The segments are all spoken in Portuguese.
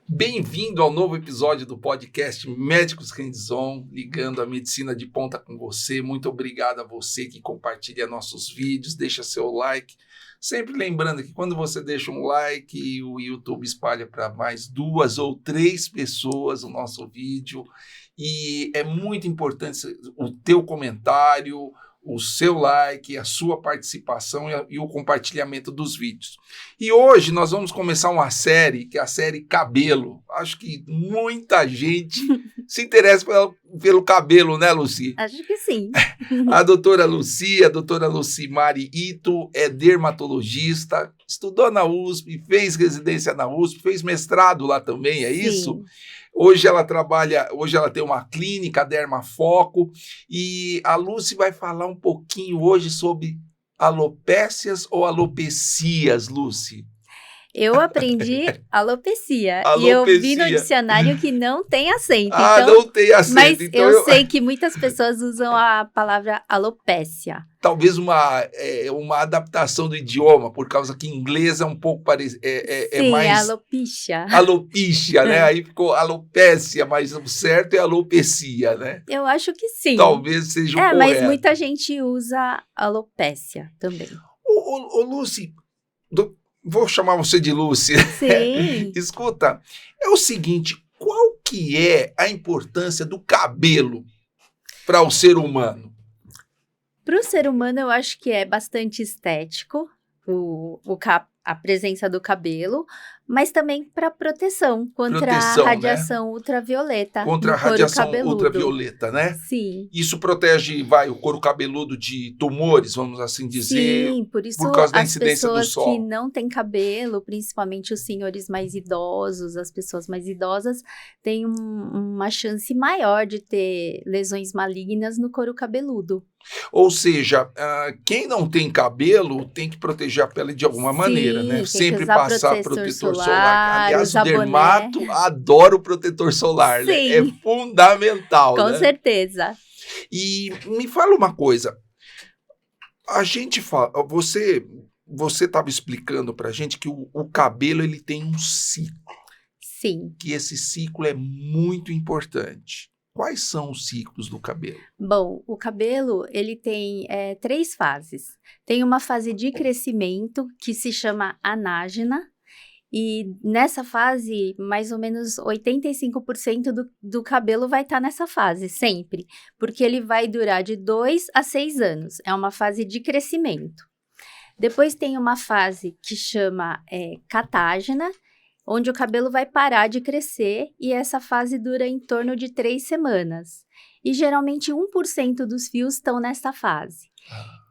Bem-vindo ao novo episódio do podcast Médicos Hands-On, ligando a medicina de ponta com você. Muito obrigado a você que compartilha nossos vídeos, deixa seu like. Sempre lembrando que quando você deixa um like, o YouTube espalha para mais 2 ou 3 pessoas o nosso vídeo. E é muito importante o teu comentário, o seu like, a sua participação e o compartilhamento dos vídeos. E hoje nós vamos começar uma série, que é a série Cabelo. Acho que muita gente se interessa pelo cabelo, né, Lucy? Acho que sim. A doutora Lucimari Ito, é dermatologista, estudou na USP, fez residência na USP, fez mestrado lá também, é isso? Hoje ela tem uma clínica, Dermafoco, e a Lucy vai falar um pouquinho hoje sobre alopécias ou alopecias, Lucy. Eu aprendi alopecia e eu vi no dicionário que não tem acento. Não tem acento. Mas então eu sei que muitas pessoas usam a palavra alopécia. Talvez uma adaptação do idioma, por causa que em inglês é um pouco parecido. Sim, mais alopecia. Alopecia, né? Aí ficou alopécia, mas o certo é alopecia, né? Eu acho que sim. Talvez seja o correto. Mas muita gente usa alopécia também. Ô Lucy, vou chamar você de Lucy. Sim. Escuta, é o seguinte, qual que é a importância do cabelo para o ser humano? Para o ser humano, eu acho que é bastante estético a presença do cabelo, mas também para proteção contra a radiação ultravioleta. Contra a radiação ultravioleta, né? Sim. Isso protege, o couro cabeludo de tumores, vamos assim dizer. Sim, por isso por causa da incidência do sol. As pessoas que não têm cabelo, principalmente os senhores mais idosos, as pessoas mais idosas, têm uma chance maior de ter lesões malignas no couro cabeludo. Ou seja, quem não tem cabelo tem que proteger a pele de alguma maneira, né? Sempre passar protetor solar. Aliás, o dermato adora o protetor solar, né? É fundamental, Com certeza. E me fala uma coisa, você estava explicando pra gente que o cabelo ele tem um ciclo. Sim. Que esse ciclo é muito importante. Quais são os ciclos do cabelo? Bom, o cabelo, ele tem 3 fases. Tem uma fase de crescimento, que se chama anágena, e nessa fase, mais ou menos 85% do cabelo vai estar nessa fase, sempre, porque ele vai durar de 2 a 6 anos. É uma fase de crescimento. Depois tem uma fase que chama catágena, onde o cabelo vai parar de crescer e essa fase dura em torno de 3 semanas. E geralmente 1% dos fios estão nessa fase.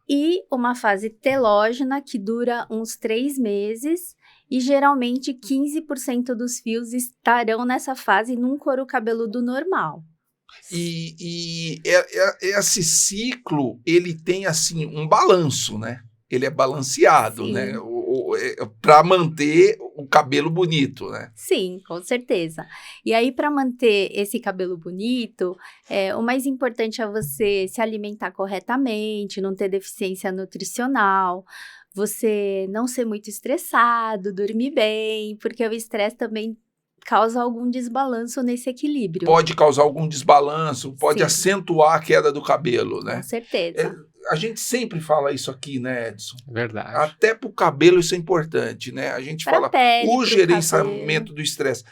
E uma fase telógena, que dura uns 3 meses, e geralmente 15% dos fios estarão nessa fase num couro cabeludo normal. E esse ciclo, ele tem assim um balanço, né? Ele é balanceado, Sim. né? Para manter o cabelo bonito, né? Sim, com certeza. E aí, para manter esse cabelo bonito, o mais importante é você se alimentar corretamente, não ter deficiência nutricional, você não ser muito estressado, dormir bem, porque o estresse também causa algum desbalanço nesse equilíbrio. Pode causar algum desbalanço, pode Sim. acentuar a queda do cabelo, né? Com certeza. A gente sempre fala isso aqui, né, Edson? Verdade. Até para o cabelo isso é importante, né? A gente fala o gerenciamento do estresse.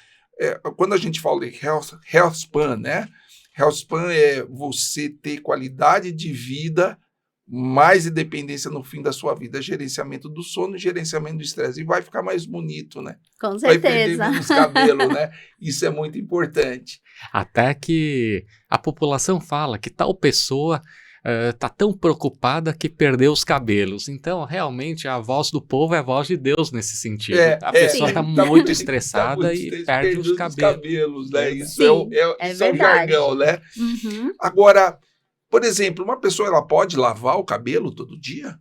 Quando a gente fala de health span, né? Health span é você ter qualidade de vida, mais independência no fim da sua vida. Gerenciamento do sono e gerenciamento do estresse. E vai ficar mais bonito, né? Com certeza. Vai perder menos cabelo, né? Isso é muito importante. Até que a população fala que tal pessoa tá tão preocupada que perdeu os cabelos. Então, realmente, a voz do povo é a voz de Deus nesse sentido. A pessoa está muito estressada e perde os cabelos. Né? Isso é um jargão, né? Uhum. Agora, por exemplo, uma pessoa ela pode lavar o cabelo todo dia?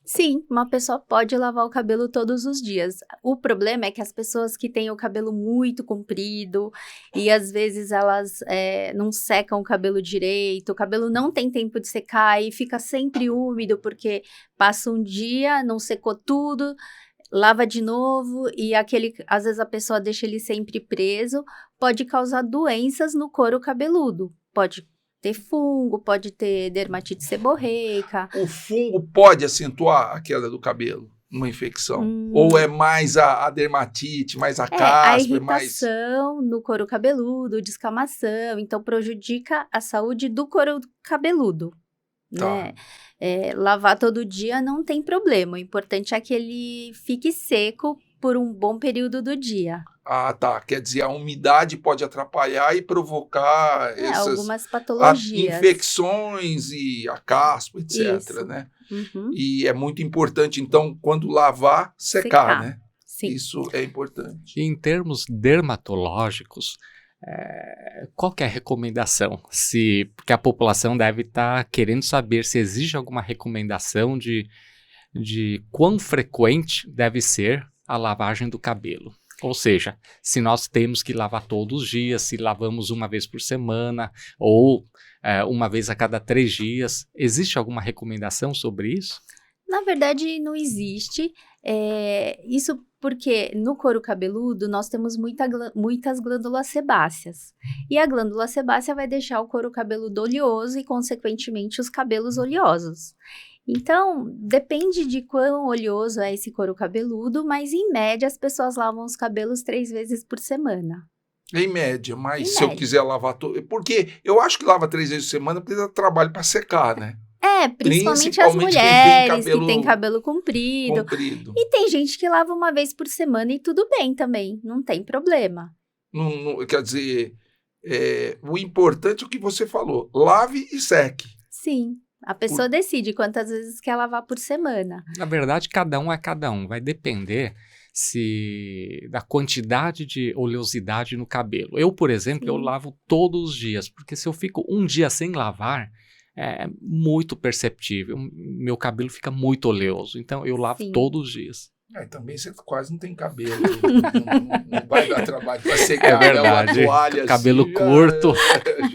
Sim, uma pessoa pode lavar o cabelo todos os dias. O problema é que as pessoas que têm o cabelo muito comprido e às vezes elas não secam o cabelo direito, o cabelo não tem tempo de secar e fica sempre úmido porque passa um dia, não secou tudo, lava de novo e às vezes a pessoa deixa ele sempre preso, pode causar doenças no couro cabeludo. Pode ter fungo, pode ter dermatite seborreica. O fungo pode acentuar a queda do cabelo, uma infecção? Ou é mais a dermatite, mais a caspa? A irritação no couro cabeludo, descamação, então prejudica a saúde do couro cabeludo, Tá. né? Lavar todo dia não tem problema, o importante é que ele fique seco por um bom período do dia. Ah, tá. Quer dizer, a umidade pode atrapalhar e provocar algumas patologias. infecções e a caspa, etc, Isso. né? Uhum. E é muito importante, então, quando lavar, secar, né? Sim. Isso é importante. E em termos dermatológicos, qual que é a recomendação? Porque a população deve estar querendo saber se existe alguma recomendação de quão frequente deve ser a lavagem do cabelo. Ou seja, se nós temos que lavar todos os dias, se lavamos uma vez por semana ou uma vez a cada 3 dias, existe alguma recomendação sobre isso? Na verdade, não existe. Isso porque no couro cabeludo nós temos muitas glândulas sebáceas. E a glândula sebácea vai deixar o couro cabeludo oleoso e, consequentemente, os cabelos oleosos. Então, depende de quão oleoso é esse couro cabeludo, mas em média as pessoas lavam os cabelos 3 vezes por semana. Em média, mas Em se média. eu quiser lavar todo... Porque eu acho que lava 3 vezes por semana porque dá trabalho para secar, né? Principalmente as Principalmente quem tem mulheres que cabelo têm cabelo comprido. E tem gente que lava uma vez por semana e tudo bem também, não tem problema. Quer dizer, o importante é o que você falou, lave e seque. Sim, a pessoa decide quantas vezes quer lavar por semana. Na verdade, cada um é cada um. Vai depender da quantidade de oleosidade no cabelo. Eu, por exemplo, eu lavo todos os dias, porque se eu fico um dia sem lavar, é muito perceptível. Meu cabelo fica muito oleoso, então eu lavo todos os dias. Também você quase não tem cabelo, não vai dar trabalho para secar. É verdade, uma toalha cabelo assim, curto,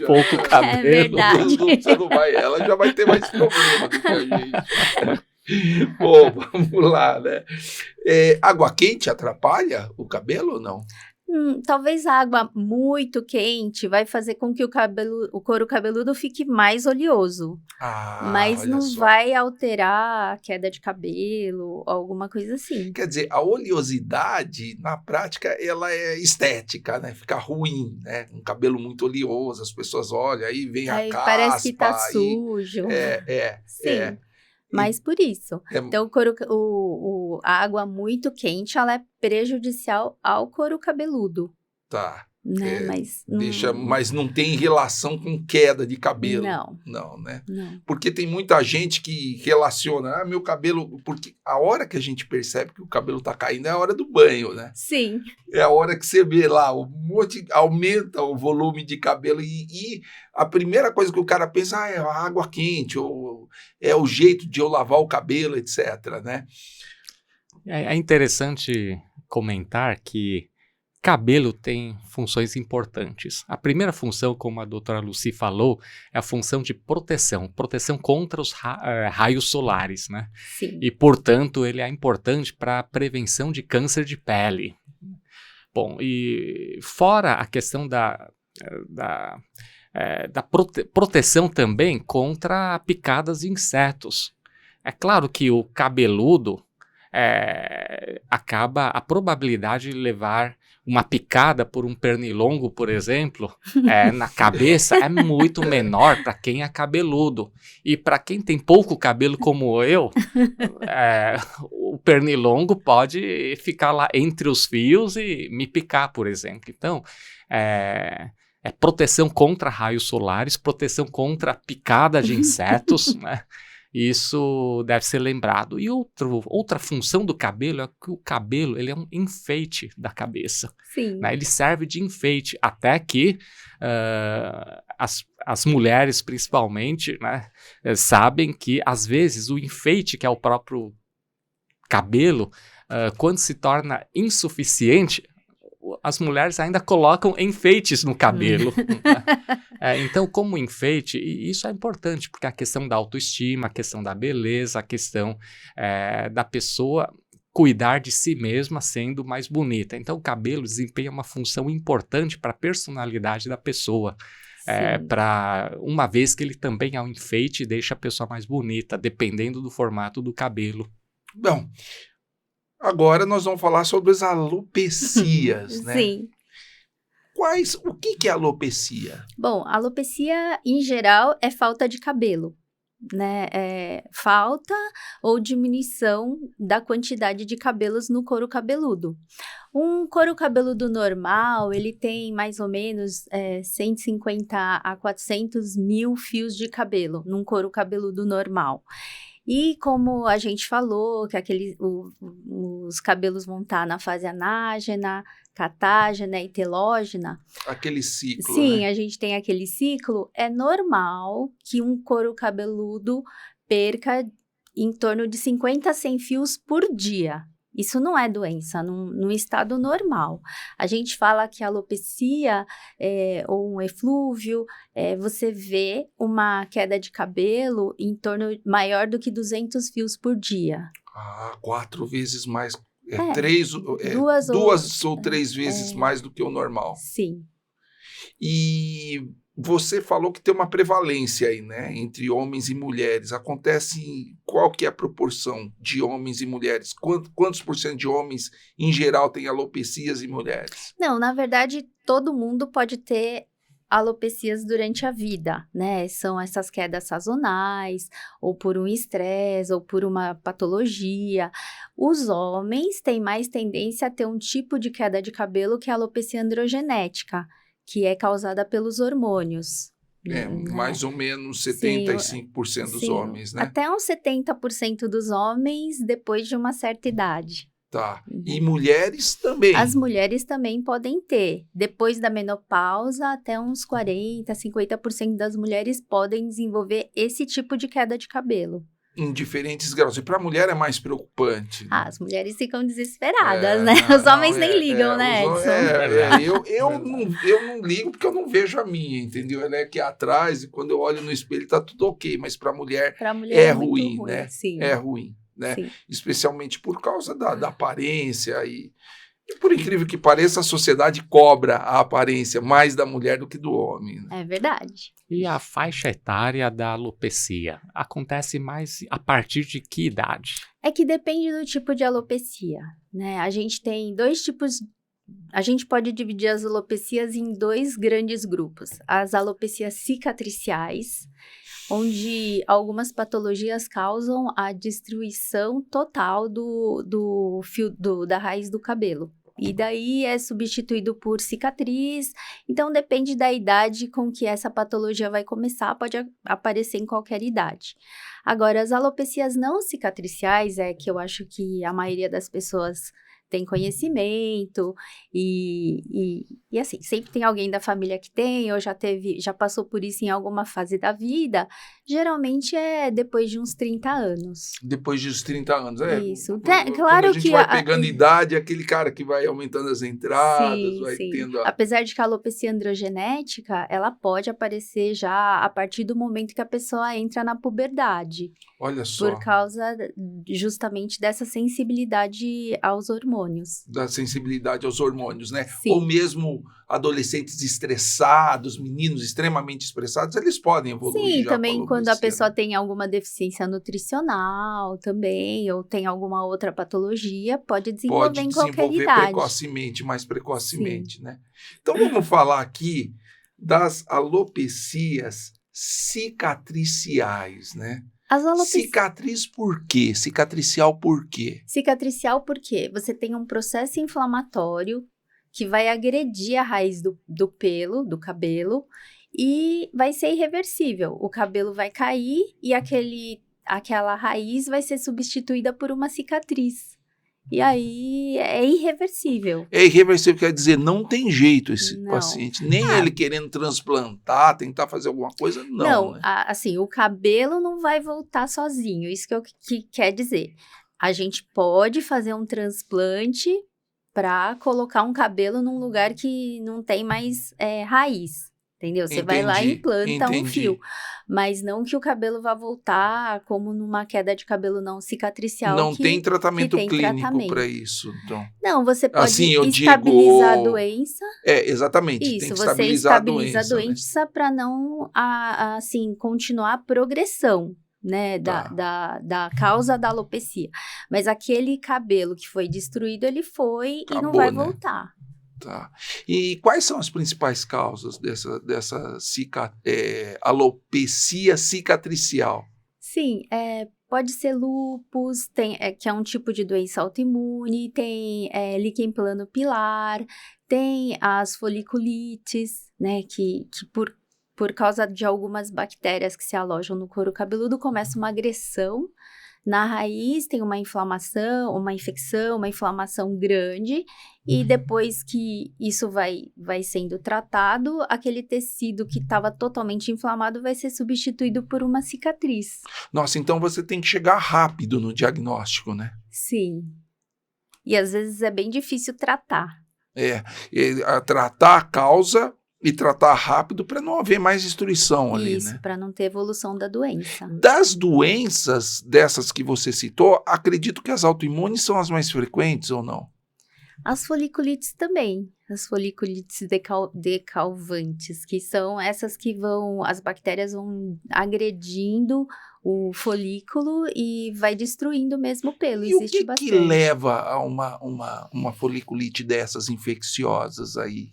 pouco cabelo. É verdade. Você não vai, ela já vai ter mais problema do que a gente. Bom, vamos lá, né? Água quente atrapalha o cabelo ou não? Talvez a água muito quente vai fazer com que o couro cabeludo fique mais oleoso. Mas não vai alterar a queda de cabelo, alguma coisa assim. Quer dizer, a oleosidade, na prática, ela é estética, né? Fica ruim, né? Um cabelo muito oleoso, as pessoas olham, aí vem a caspa. Parece que tá sujo. Sim. Mas por isso. Então, a água muito quente, ela é prejudicial ao couro cabeludo. Tá. Né? Mas não tem relação com queda de cabelo. Não, né? Não. Porque tem muita gente que relaciona, meu cabelo... Porque a hora que a gente percebe que o cabelo tá caindo é a hora do banho, né? Sim. É a hora que você vê lá, aumenta o volume de cabelo e a primeira coisa que o cara pensa é a água quente, ou é o jeito de eu lavar o cabelo, etc, né? É interessante comentar que cabelo tem funções importantes. A primeira função, como a doutora Lucy falou, é a função de proteção contra os raios solares, né? Sim. E, portanto, ele é importante para a prevenção de câncer de pele. Bom, e fora a questão da proteção também contra picadas de insetos. É claro que o cabeludo a probabilidade de levar uma picada por um pernilongo, por exemplo, na cabeça é muito menor para quem é cabeludo. E para quem tem pouco cabelo como eu, o pernilongo pode ficar lá entre os fios e me picar, por exemplo. Então, proteção contra raios solares, proteção contra picada de insetos, né? Isso deve ser lembrado. E outra função do cabelo é que o cabelo ele é um enfeite da cabeça. Sim. Né? Ele serve de enfeite até que as mulheres, principalmente, né, sabem que, às vezes, o enfeite que é o próprio cabelo, quando se torna insuficiente, as mulheres ainda colocam enfeites no cabelo. Então, como enfeite, e isso é importante, porque a questão da autoestima, a questão da beleza, a questão da pessoa cuidar de si mesma sendo mais bonita. Então, o cabelo desempenha uma função importante para a personalidade da pessoa. Uma vez que ele também é um enfeite e deixa a pessoa mais bonita, dependendo do formato do cabelo. Bom, agora nós vamos falar sobre as alopecias, né? Sim. O que é alopecia? Bom, alopecia, em geral, é falta de cabelo, né? Falta ou diminuição da quantidade de cabelos no couro cabeludo. Um couro cabeludo normal, ele tem mais ou menos 150 a 400 mil fios de cabelo num couro cabeludo normal. E como a gente falou, que os cabelos vão estar na fase anágena, catágena e telógena. Aquele ciclo, Sim, né? a gente tem aquele ciclo. É normal que um couro cabeludo perca em torno de 50 a 100 fios por dia. Isso não é doença, num estado normal. A gente fala que a alopecia ou um eflúvio, você vê uma queda de cabelo em torno maior do que 200 fios por dia. 4 vezes mais, Duas ou 3 vezes mais do que o normal. Sim. E você falou que tem uma prevalência aí, né, entre homens e mulheres. Qual que é a proporção de homens e mulheres? Quantos por cento de homens, em geral, têm alopecias e mulheres? Não, na verdade, todo mundo pode ter alopecias durante a vida, né? São essas quedas sazonais, ou por um estresse, ou por uma patologia. Os homens têm mais tendência a ter um tipo de queda de cabelo que é a alopecia androgenética, que é causada pelos hormônios. Mais ou menos 75% dos homens, né? Até uns 70% dos homens depois de uma certa idade. Tá. E mulheres também? As mulheres também podem ter. Depois da menopausa, até uns 40%, 50% das mulheres podem desenvolver esse tipo de queda de cabelo. Em diferentes graus. E para a mulher é mais preocupante. As mulheres ficam desesperadas, né? Os homens nem ligam, né, Edson? Eu não ligo porque eu não vejo a minha, entendeu? Ela é aqui atrás e quando eu olho no espelho tá tudo ok, mas para a mulher é ruim, né? Sim. É ruim, né? Sim. Especialmente por causa da aparência e por incrível que pareça, a sociedade cobra a aparência mais da mulher do que do homem. Né? É verdade. E a faixa etária da alopecia acontece mais a partir de que idade? É que depende do tipo de alopecia, né? A gente tem 2 tipos. A gente pode dividir as alopecias em 2 grandes grupos. As alopecias cicatriciais, onde algumas patologias causam a destruição total do fio da raiz do cabelo. E daí é substituído por cicatriz. Então, depende da idade com que essa patologia vai começar, pode aparecer em qualquer idade. Agora, as alopecias não cicatriciais é que eu acho que a maioria das pessoas tem conhecimento e assim, sempre tem alguém da família que tem ou já passou por isso em alguma fase da vida, geralmente é depois de uns 30 anos. Depois dos 30 anos, Isso, claro que a gente vai pegando idade, aquele cara que vai aumentando as entradas, sim. tendo Apesar de que a alopecia androgenética, ela pode aparecer já a partir do momento que a pessoa entra na puberdade. Olha só. Por causa justamente dessa sensibilidade aos hormônios. Da sensibilidade aos hormônios, né? Sim. Ou mesmo adolescentes estressados, meninos extremamente estressados, eles podem evoluir. Sim, já também quando a pessoa né? tem alguma deficiência nutricional também, ou tem alguma outra patologia, pode desenvolver em qualquer idade. Mais precocemente, né? Então vamos falar aqui das alopecias cicatriciais, né? Cicatriz por quê? Cicatricial por quê? Cicatricial porque você tem um processo inflamatório que vai agredir a raiz do pelo, do cabelo, e vai ser irreversível. O cabelo vai cair e aquela raiz vai ser substituída por uma cicatriz. E aí é irreversível. É irreversível, quer dizer, não tem jeito esse paciente. Nem ele querendo transplantar, tentar fazer alguma coisa, não. Não, né? Assim, o cabelo não vai voltar sozinho, isso que quer dizer. a gente pode fazer um transplante para colocar um cabelo num lugar que não tem mais raiz, entendeu? Você vai lá e implanta um fio, mas não que o cabelo vá voltar como numa queda de cabelo não cicatricial. Não tem tratamento clínico para isso, então. Não, você pode estabilizar a doença. Exatamente. Isso, tem que você estabilizar estabiliza a doença, né? Para não, assim, continuar a progressão, né, da causa da alopecia. Mas aquele cabelo que foi destruído, ele foi e não vai voltar. Tá. E quais são as principais causas dessa alopecia cicatricial? Sim, pode ser lúpus, que é um tipo de doença autoimune, tem líquen plano pilar, tem as foliculites, né, que por causa de algumas bactérias que se alojam no couro cabeludo, começa uma agressão na raiz, tem uma inflamação, uma infecção, uma inflamação grande, e depois que isso vai sendo tratado, aquele tecido que estava totalmente inflamado vai ser substituído por uma cicatriz. Nossa, então você tem que chegar rápido no diagnóstico, né? Sim. E às vezes é bem difícil tratar. Tratar a causa e tratar rápido para não haver mais destruição ali, né? Isso, para não ter evolução da doença. Das doenças dessas que você citou, acredito que as autoimunes são as mais frequentes ou não? As foliculites também, as foliculites decalvantes, que são essas que as bactérias vão agredindo o folículo e vai destruindo mesmo o pelo. E existe o que leva a uma foliculite dessas infecciosas aí?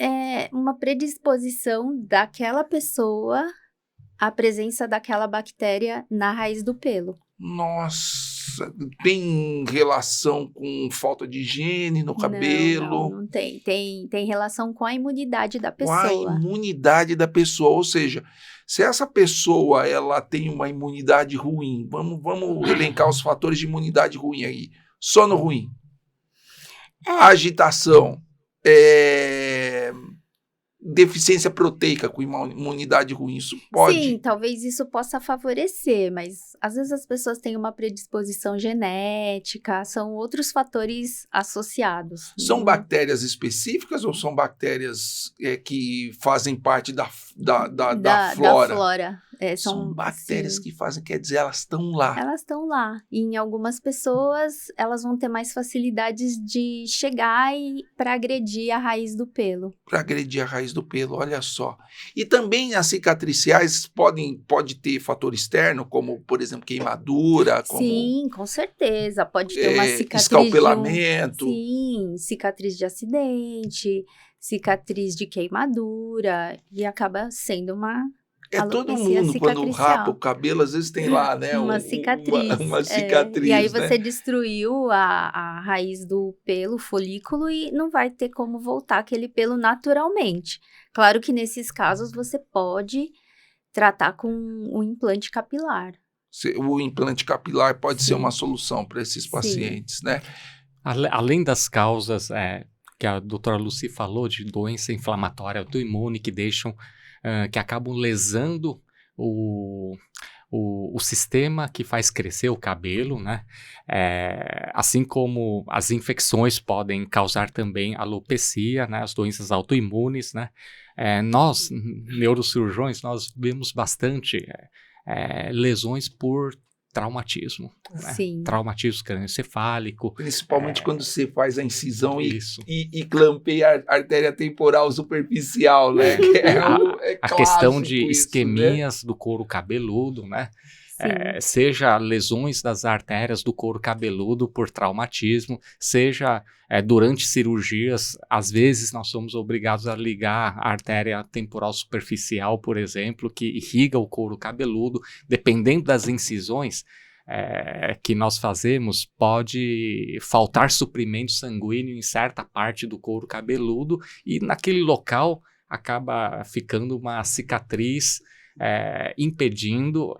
É uma predisposição daquela pessoa à presença daquela bactéria na raiz do pelo. Nossa, tem relação com falta de higiene no cabelo? Não tem. Tem relação com a imunidade da pessoa. Com a imunidade da pessoa, ou seja, se essa pessoa ela tem uma imunidade ruim, vamos elencar os fatores de imunidade ruim aí. Sono ruim, agitação, deficiência proteica com imunidade ruim, isso pode... Sim, talvez isso possa favorecer, mas às vezes as pessoas têm uma predisposição genética, são outros fatores associados. São bactérias específicas ou são bactérias que fazem parte da flora? Da flora. São bactérias que fazem, quer dizer, elas estão lá. Elas estão lá. E em algumas pessoas, elas vão ter mais facilidades de chegar para agredir a raiz do pelo. Para agredir a raiz do pelo, olha só. E também as cicatriciais pode ter fator externo, como, por exemplo, queimadura. Sim, com certeza. Pode ter uma cicatriz escalpelamento. Sim, cicatriz de acidente, cicatriz de queimadura. E acaba sendo uma... todo mundo, quando rapa o cabelo, às vezes tem lá, né? Uma cicatriz. Uma cicatriz, e aí você destruiu a raiz do pelo, o folículo, e não vai ter como voltar aquele pelo naturalmente. Claro que nesses casos você pode tratar com o implante capilar. O implante capilar pode ser uma solução para esses pacientes, né? Além das causas que a doutora Lucy falou, de doença inflamatória autoimune que deixam... que acabam lesando o sistema que faz crescer o cabelo, né? Assim como as infecções podem causar também alopecia, né? As doenças autoimunes, né? Nós, neurocirurgiões, nós vemos bastante lesões por traumatismo, né? Sim. Traumatismo crânioencefálico. Principalmente quando você faz a incisão e clampeia a artéria temporal superficial, né? A questão de isso, isquemias, né? Do couro cabeludo, né? Seja lesões das artérias do couro cabeludo por traumatismo, seja durante cirurgias, às vezes nós somos obrigados a ligar a artéria temporal superficial, por exemplo, que irriga o couro cabeludo. Dependendo das incisões que nós fazemos, pode faltar suprimento sanguíneo em certa parte do couro cabeludo e naquele local acaba ficando uma cicatriz impedindo,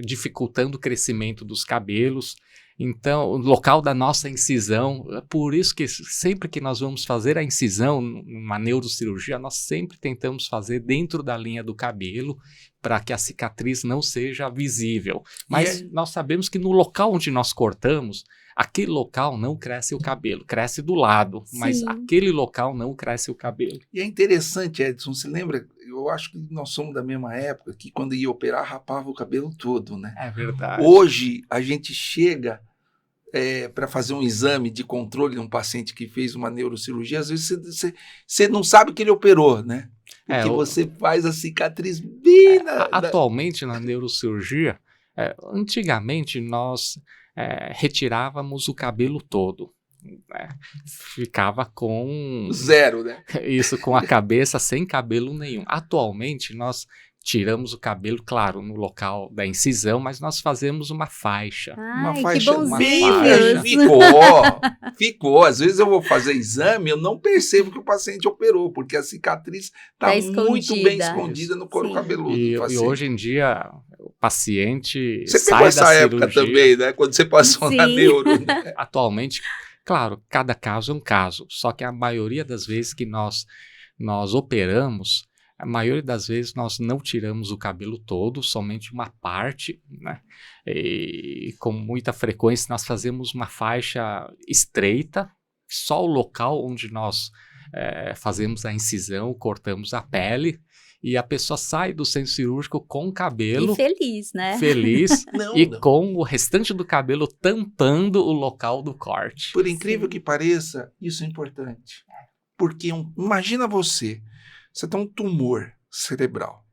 dificultando o crescimento dos cabelos. Então, o local da nossa incisão, é por isso que sempre que nós vamos fazer a incisão, numa neurocirurgia, nós sempre tentamos fazer dentro da linha do cabelo, para que a cicatriz não seja visível. Mas nós sabemos que no local onde nós cortamos, aquele local não cresce o cabelo, cresce do lado, mas aquele local não cresce o cabelo. E é interessante, Edson, você lembra? Eu acho que nós somos da mesma época, que quando ia operar, rapava o cabelo todo, né? É verdade. Hoje, a gente chega para fazer um exame de controle de um paciente que fez uma neurocirurgia, às vezes você não sabe que ele operou, né? Porque você faz a cicatriz bem Atualmente, na neurocirurgia, antigamente nós retirávamos o cabelo todo. Ficava com... zero, né? Isso, com a cabeça sem cabelo nenhum. Atualmente, nós tiramos o cabelo, claro, no local da incisão, mas nós fazemos uma faixa. Uma Ai, faixa, que uma bonzinhos. faixa. Ficou. Às vezes eu vou fazer exame, eu não percebo que o paciente operou, porque a cicatriz está muito bem escondida no couro cabeludo. E hoje em dia, o paciente você sai pegou essa da época cirurgia, também, né? Quando você passou na neuro. Né? Atualmente, claro, cada caso é um caso, só que a maioria das vezes que nós operamos, a maioria das vezes nós não tiramos o cabelo todo, somente uma parte, né? E com muita frequência nós fazemos uma faixa estreita, só o local onde nós fazemos a incisão, cortamos a pele, e a pessoa sai do centro cirúrgico com o cabelo... E feliz, né? Feliz, com o restante do cabelo tampando o local do corte. Por incrível que pareça, isso é importante. Porque imagina você tem um tumor cerebral.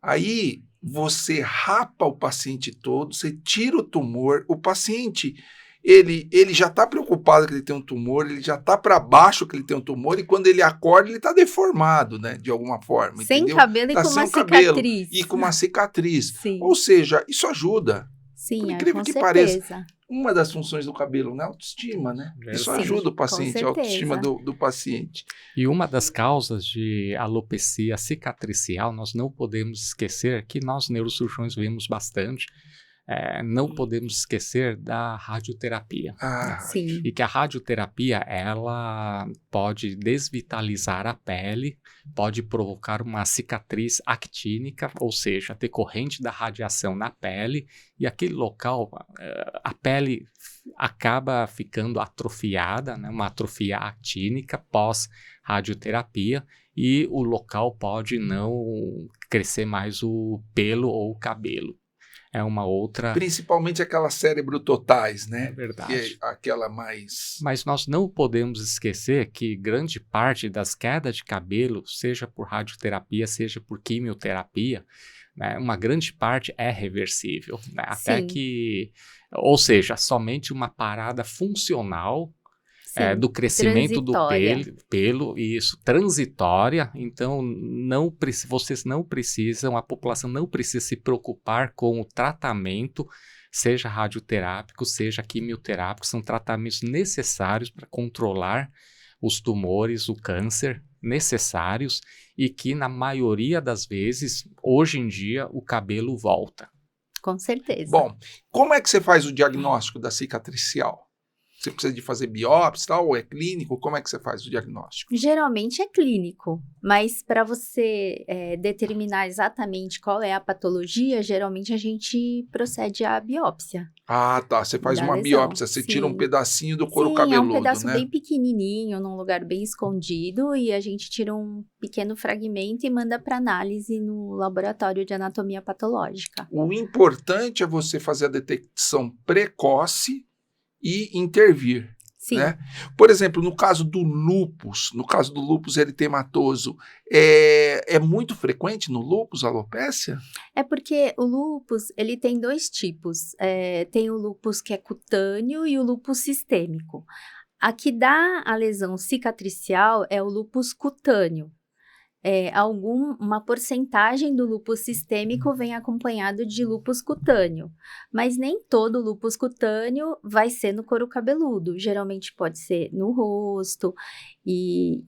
Aí você rapa o paciente todo, você tira o tumor, o paciente... Ele já está preocupado que ele tem um tumor, ele já está para baixo que ele tem um tumor, e quando ele acorda, ele está deformado, né? De alguma forma. Sem entendeu? cabelo e com uma cicatriz. E com uma cicatriz. Sim. Ou seja, isso ajuda. Sim, por incrível que pareça. Uma das funções do cabelo, né? Autoestima, né? Isso ajuda o paciente, a autoestima do paciente. E uma das causas de alopecia cicatricial, nós não podemos esquecer, que nós neurocirurgiões vemos bastante, não podemos esquecer da radioterapia. Sim. E que a radioterapia, ela pode desvitalizar a pele, pode provocar uma cicatriz actínica, ou seja, decorrente da radiação na pele, e aquele local, a pele acaba ficando atrofiada, né, uma atrofia actínica pós-radioterapia, e o local pode não crescer mais o pelo ou o cabelo. É uma outra... Principalmente aquelas cérebro totais, né? É verdade. Que é aquela mais... Mas nós não podemos esquecer que grande parte das quedas de cabelo, seja por radioterapia, seja por quimioterapia, né, uma grande parte é reversível. Né? Até que... Ou seja, somente uma parada funcional do crescimento do pelo, isso, transitória, então vocês não precisam, a população não precisa se preocupar com o tratamento, seja radioterápico, seja quimioterápico, são tratamentos necessários para controlar os tumores, o câncer, necessários, e que na maioria das vezes, hoje em dia, o cabelo volta. Com certeza. Bom, como é que você faz o diagnóstico da cicatricial? Você precisa de fazer biópsia, tal, ou é clínico? Como é que você faz o diagnóstico? Geralmente é clínico, mas para você determinar exatamente qual é a patologia, geralmente a gente procede à biópsia. Ah, tá. Você faz uma biópsia, você tira um pedacinho do couro cabeludo, é um pedaço né? bem pequenininho, num lugar bem escondido, e a gente tira um pequeno fragmento e manda para análise no laboratório de anatomia patológica. O importante é você fazer a detecção precoce e intervir. Sim. Né? Por exemplo, no caso do lúpus eritematoso, é muito frequente no lúpus alopécia? É porque o lúpus, ele tem dois tipos. Tem o lúpus que é cutâneo e o lúpus sistêmico. A que dá a lesão cicatricial é o lúpus cutâneo. Uma porcentagem do lúpus sistêmico vem acompanhado de lúpus cutâneo, mas nem todo lúpus cutâneo vai ser no couro cabeludo, geralmente pode ser no rosto, e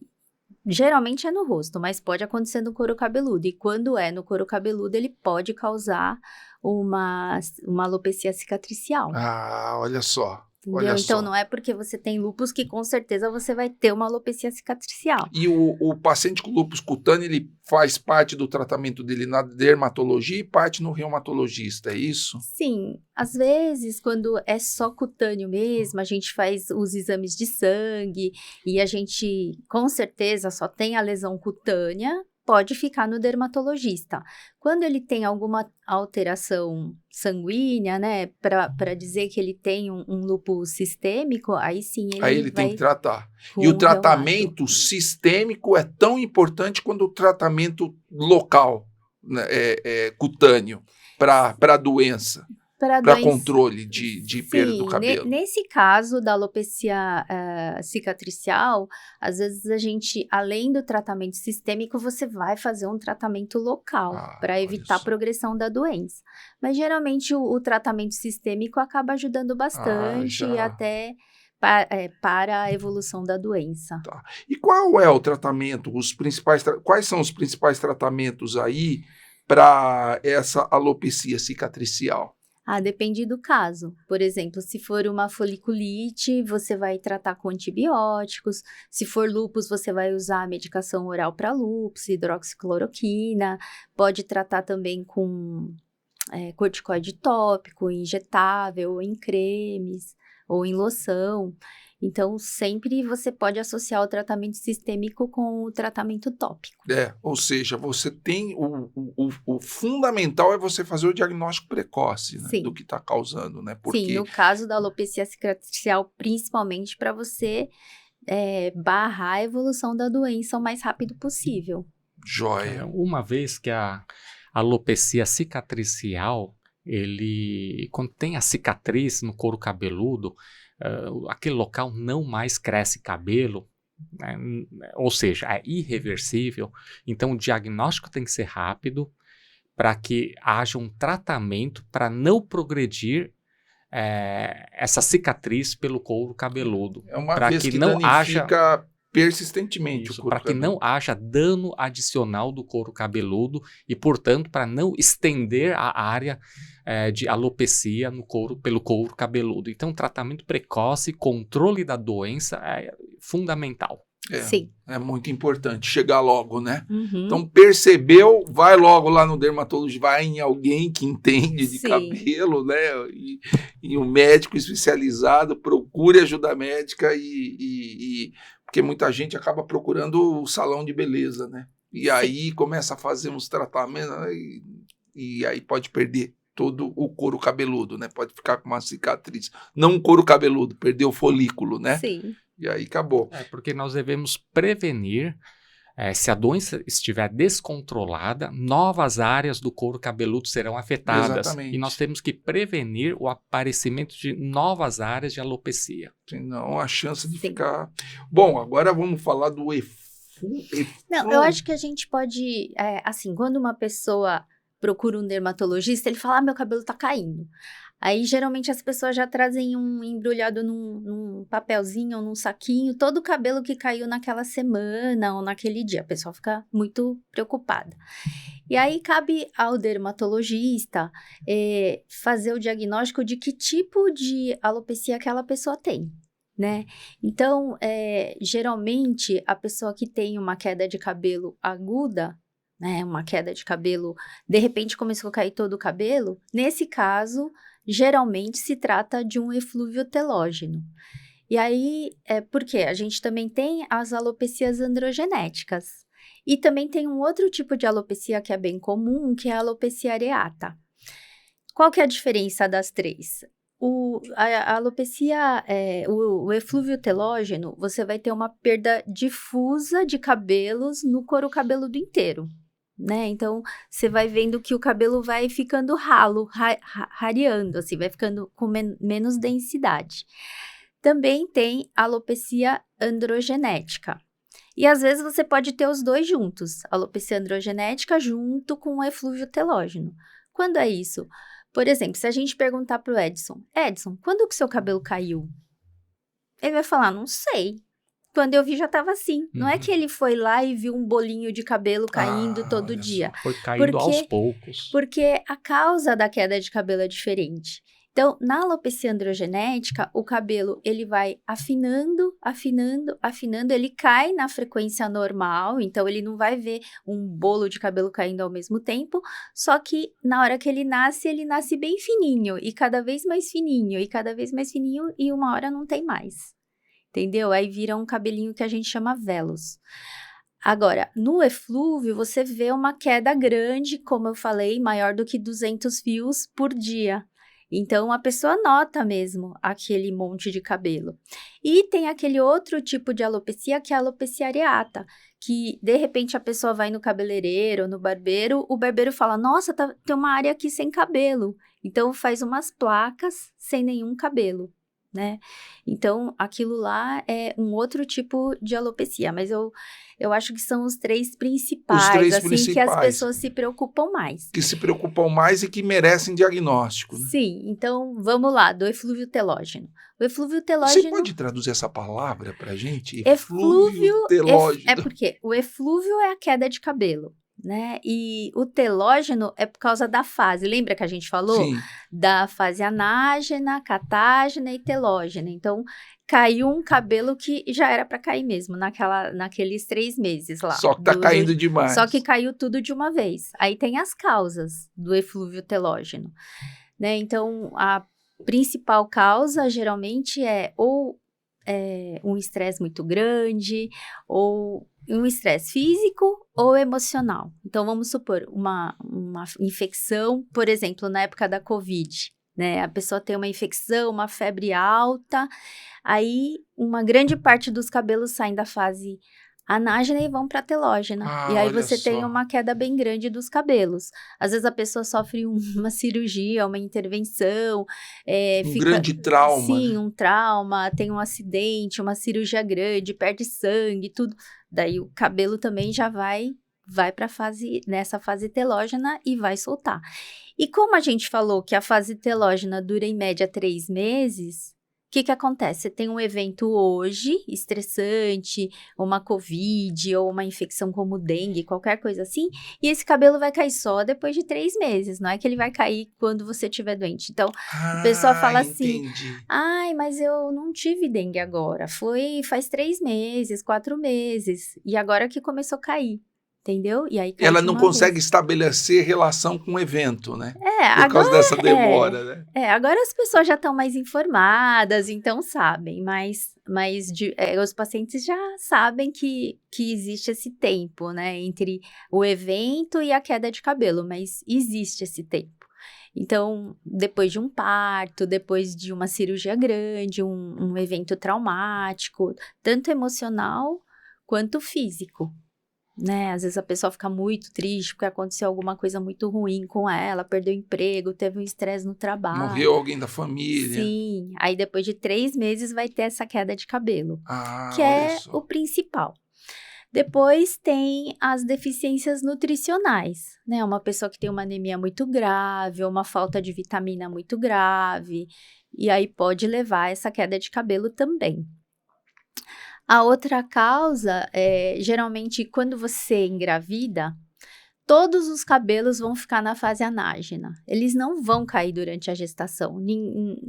geralmente é no rosto, mas pode acontecer no couro cabeludo, e quando é no couro cabeludo ele pode causar uma alopecia cicatricial. Ah, olha só. Entendeu? Olha Então, só. não é porque você tem lúpus que com certeza você vai ter uma alopecia cicatricial. E o paciente com lúpus cutâneo, ele faz parte do tratamento dele na dermatologia e parte no reumatologista, é isso? Sim, às vezes, quando é só cutâneo mesmo, a gente faz os exames de sangue e a gente, com certeza, só tem a lesão cutânea, pode ficar no dermatologista. Quando ele tem alguma alteração sanguínea, né, para dizer que ele tem um lúpus sistêmico, aí sim Aí ele tem que tratar. E o tratamento sistêmico é tão importante quanto o tratamento local, né, cutâneo, para a doença. Para controle de perda do cabelo. Nesse caso da alopecia cicatricial, às vezes a gente, além do tratamento sistêmico, você vai fazer um tratamento local para evitar a progressão da doença. Mas geralmente o tratamento sistêmico acaba ajudando bastante e até para a evolução da doença. Tá. E qual é o tratamento, quais são os principais tratamentos aí para essa alopecia cicatricial? Depende do caso. Por exemplo, se for uma foliculite, você vai tratar com antibióticos. Se for lúpus, você vai usar a medicação oral para lúpus, hidroxicloroquina. Pode tratar também com corticoide tópico, injetável, ou em cremes, ou em loção. Então, sempre você pode associar o tratamento sistêmico com o tratamento tópico. Ou seja, você tem o fundamental é você fazer o diagnóstico precoce, né, do que está causando, né? Porque... Sim, no caso da alopecia cicatricial, principalmente para você barrar a evolução da doença o mais rápido possível. Joia. Uma vez que a alopecia cicatricial, quando tem a cicatriz no couro cabeludo, aquele local não mais cresce cabelo, né? Ou seja, é irreversível. Então o diagnóstico tem que ser rápido para que haja um tratamento para não progredir essa cicatriz pelo couro cabeludo. É uma vez que não danifica persistentemente o couro cabeludo. Para que não haja dano adicional do couro cabeludo e, portanto, para não estender a área de alopecia pelo couro cabeludo. Então, tratamento precoce, controle da doença é fundamental. Sim. É muito importante chegar logo, né? Uhum. Então, percebeu, vai logo lá no dermatologista, vai em alguém que entende de cabelo, né? E um médico especializado, procure ajuda médica porque muita gente acaba procurando o salão de beleza, né? E aí começa a fazer uns tratamentos e aí pode perder todo o couro cabeludo, né? Pode ficar com uma cicatriz. Não o couro cabeludo, perder o folículo, né? Sim. E aí acabou. Porque nós devemos prevenir, se a doença estiver descontrolada, novas áreas do couro cabeludo serão afetadas. Exatamente. E nós temos que prevenir o aparecimento de novas áreas de alopecia. Senão a chance de ficar... Bom, agora vamos falar do Não, eu acho que a gente pode... assim, quando uma pessoa procura um dermatologista, ele fala, meu cabelo tá caindo. Aí, geralmente, as pessoas já trazem embrulhado num papelzinho ou num saquinho, todo o cabelo que caiu naquela semana ou naquele dia. A pessoa fica muito preocupada. E aí, cabe ao dermatologista fazer o diagnóstico de que tipo de alopecia aquela pessoa tem, né? Então, geralmente, a pessoa que tem uma queda de cabelo aguda, né, uma queda de cabelo, de repente começou a cair todo o cabelo, nesse caso... geralmente se trata de um eflúvio telógeno. E aí, por quê? A gente também tem as alopecias androgenéticas. E também tem um outro tipo de alopecia que é bem comum, que é a alopecia areata. Qual que é a diferença das três? A alopecia, o eflúvio telógeno, você vai ter uma perda difusa de cabelos no couro cabeludo inteiro. Né? Então, você vai vendo que o cabelo vai ficando ralo, rareando, assim, vai ficando com menos densidade. Também tem alopecia androgenética. E às vezes você pode ter os dois juntos, alopecia androgenética junto com o eflúvio telógeno. Quando é isso? Por exemplo, se a gente perguntar para o Edson, quando que seu cabelo caiu? Ele vai falar, não sei. quando eu vi já estava assim. Não é que ele foi lá e viu um bolinho de cabelo caindo todo dia. Foi caindo aos poucos. Porque a causa da queda de cabelo é diferente. Então, na alopecia androgenética, o cabelo, ele vai afinando, ele cai na frequência normal, então ele não vai ver um bolo de cabelo caindo ao mesmo tempo, só que na hora que ele nasce bem fininho, e cada vez mais fininho, e uma hora não tem mais, entendeu? Aí vira um cabelinho que a gente chama velos. Agora, no eflúvio, você vê uma queda grande, como eu falei, maior do que 200 fios por dia. Então, a pessoa nota mesmo aquele monte de cabelo. E tem aquele outro tipo de alopecia, que é a alopecia areata, que, de repente, a pessoa vai no cabeleireiro, no barbeiro, o barbeiro fala, nossa, tem uma área aqui sem cabelo. Então, faz umas placas sem nenhum cabelo, né? Então, aquilo lá é um outro tipo de alopecia, mas eu acho que são os três principais, que as pessoas se preocupam mais. Que se preocupam mais e que merecem diagnóstico. Né? Sim, então vamos lá, do eflúvio telógeno. O eflúvio telógeno... Você pode traduzir essa palavra pra gente? Eflúvio telógeno. É porque o eflúvio é a queda de cabelo, né? E o telógeno é por causa da fase. Lembra que a gente falou? Sim. Da fase anágena, catágena e telógena. Então, caiu um cabelo que já era para cair mesmo, naqueles 3 meses lá. Só que tá caindo demais. Só que caiu tudo de uma vez. Aí tem as causas do eflúvio telógeno, né? Então, a principal causa, geralmente, é ou um estresse muito grande, ou um estresse físico ou emocional. Então, vamos supor, uma infecção, por exemplo, na época da Covid, né? A pessoa tem uma infecção, uma febre alta, aí uma grande parte dos cabelos saem da fase anágena e vão para a telógena. E aí você tem uma queda bem grande dos cabelos. Às vezes a pessoa sofre uma cirurgia, uma intervenção. Grande trauma. Sim, um trauma, tem um acidente, uma cirurgia grande, perde sangue, tudo. Daí o cabelo também já vai para nessa fase telógena e vai soltar. E como a gente falou que a fase telógena dura em média 3 meses, o que acontece? Você tem um evento hoje, estressante, uma Covid ou uma infecção como dengue, qualquer coisa assim, e esse cabelo vai cair só depois de 3 meses, não é que ele vai cair quando você estiver doente. Então, o pessoal fala assim, ai, mas eu não tive dengue agora, faz 3 meses, 4 meses, e agora que começou a cair. Entendeu? E aí ela não consegue estabelecer relação com o evento, né? Por causa dessa demora, né? Agora as pessoas já estão mais informadas, então sabem, mas os pacientes já sabem que existe esse tempo, né? Entre o evento e a queda de cabelo, mas existe esse tempo. Então, depois de um parto, depois de uma cirurgia grande, um evento traumático, tanto emocional quanto físico. Né? Às vezes a pessoa fica muito triste porque aconteceu alguma coisa muito ruim com ela, perdeu o emprego, teve um estresse no trabalho. Morreu alguém da família. Sim, aí depois de 3 meses vai ter essa queda de cabelo, que é o principal. Depois tem as deficiências nutricionais, né? Uma pessoa que tem uma anemia muito grave, ou uma falta de vitamina muito grave, e aí pode levar a essa queda de cabelo também. A outra causa é, geralmente, quando você engravida, todos os cabelos vão ficar na fase anágena. Eles não vão cair durante a gestação.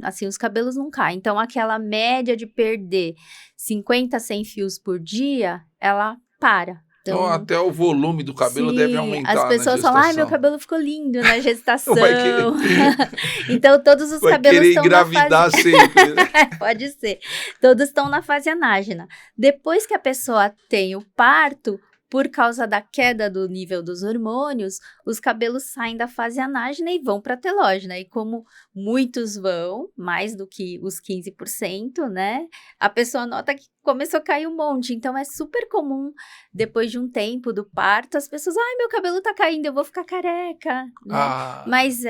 Assim, os cabelos não caem. Então, aquela média de perder 50 a 100 fios por dia, ela para. Então, até o volume do cabelo deve aumentar. As pessoas falam, ai, meu cabelo ficou lindo na gestação. Vai querer... Então, todos os cabelos estão na fase... engravidar sempre. Né? Pode ser. Todos estão na fase anágena. Depois que a pessoa tem o parto, por causa da queda do nível dos hormônios, os cabelos saem da fase anágena e vão para a telógena. E como muitos vão, mais do que os 15%, né? A pessoa nota que começou a cair um monte. Então, é super comum, depois de um tempo do parto, as pessoas, ai, meu cabelo tá caindo, eu vou ficar careca. Né? Mas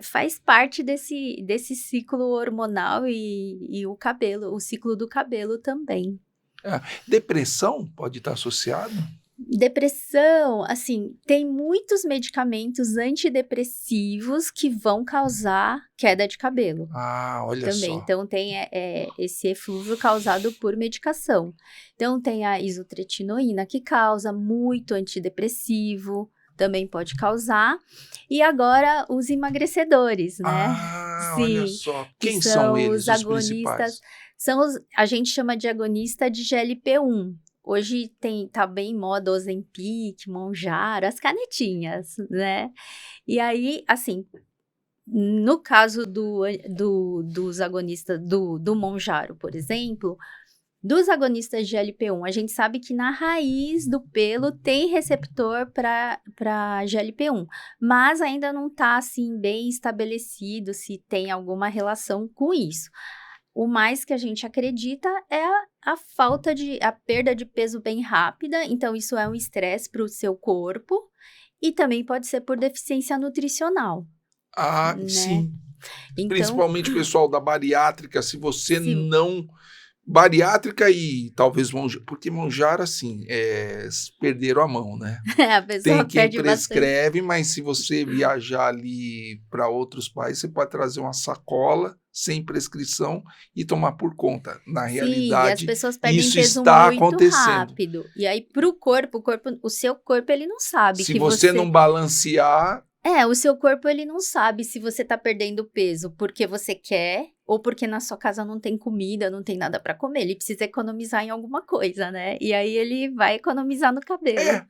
faz parte desse ciclo hormonal e o cabelo, o ciclo do cabelo também. Depressão pode estar associado? Depressão, assim, tem muitos medicamentos antidepressivos que vão causar queda de cabelo. Olha Também. só. Então, tem esse eflúvio causado por medicação. Então, tem a isotretinoína, que causa muito antidepressivo, também pode causar. E agora, os emagrecedores, né? Olha só. Quem que são eles, os os agonistas? principais? A gente chama de agonista de GLP-1. Hoje tá bem em moda Ozempic, Mounjaro, as canetinhas, né? E aí, assim, no caso dos agonistas do Mounjaro, por exemplo, dos agonistas de GLP-1, a gente sabe que na raiz do pelo tem receptor para GLP-1, mas ainda não está assim bem estabelecido se tem alguma relação com isso. O mais que a gente acredita é a perda de peso bem rápida, então isso é um estresse para o seu corpo e também pode ser por deficiência nutricional. Né? Sim. Então, principalmente o pessoal da bariátrica, se você sim. não... Bariátrica e talvez Mounjaro, porque Mounjaro, assim, perderam a mão, né? A pessoa Tem quem perde prescreve, bastante. mas se você viajar ali para outros países, você pode trazer uma sacola sem prescrição e tomar por conta. Na realidade, as pessoas perdem isso peso está muito acontecendo. rápido. E aí, pro corpo, o seu corpo, ele não sabe Se que você não balancear... o seu corpo, ele não sabe se você tá perdendo peso porque você quer ou porque na sua casa não tem comida, não tem nada para comer. Ele precisa economizar em alguma coisa, né? E aí ele vai economizar no cabelo.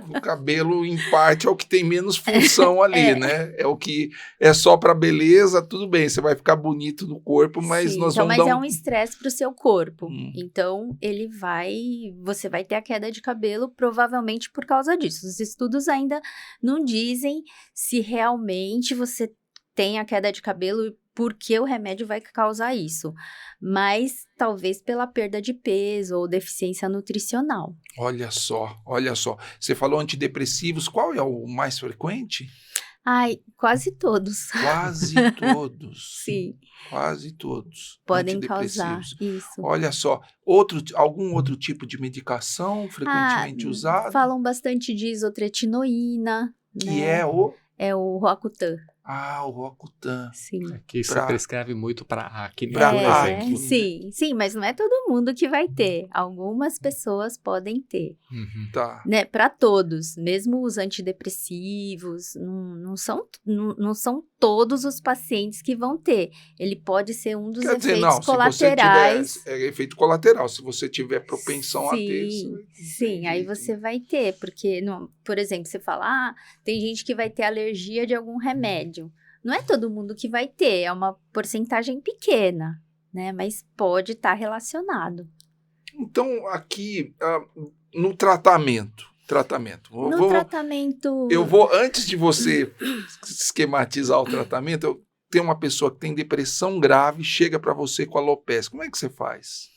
O cabelo, em parte, é o que tem menos função ali, né? É o que é só para beleza, tudo bem, você vai ficar bonito no corpo, mas Sim, nós então, vamos mas dar é um estresse pro seu corpo. Hum. Então, você vai ter a queda de cabelo provavelmente por causa disso. Os estudos ainda não dizem se realmente você tem a queda de cabelo porque o remédio vai causar isso, mas talvez pela perda de peso ou deficiência nutricional. Olha só, olha só. Você falou antidepressivos, qual é o mais frequente? Quase todos. Quase todos. Sim. Quase todos. Podem causar isso. Olha só, algum outro tipo de medicação frequentemente usado? Falam bastante de isotretinoína. Que né? é o Roacutan. O Roacutan. Sim. Que se prescreve muito para acne, por exemplo. Sim, mas não é todo mundo que vai ter. Algumas pessoas podem ter. Uhum. Tá. Né? Para todos, mesmo os antidepressivos, não são todos os pacientes que vão ter. Ele pode ser um dos efeitos colaterais. Se você tiver, efeito colateral, se você tiver propensão a ter. Sim, aí você vai ter, porque, por exemplo, você fala, tem gente que vai ter alergia de algum remédio. Não é todo mundo que vai ter, é uma porcentagem pequena, né? Mas pode estar relacionado. Então, aqui, no tratamento. Eu vou, antes de você esquematizar o tratamento, tem uma pessoa que tem depressão grave, chega para você com alopecia. Como é que você faz?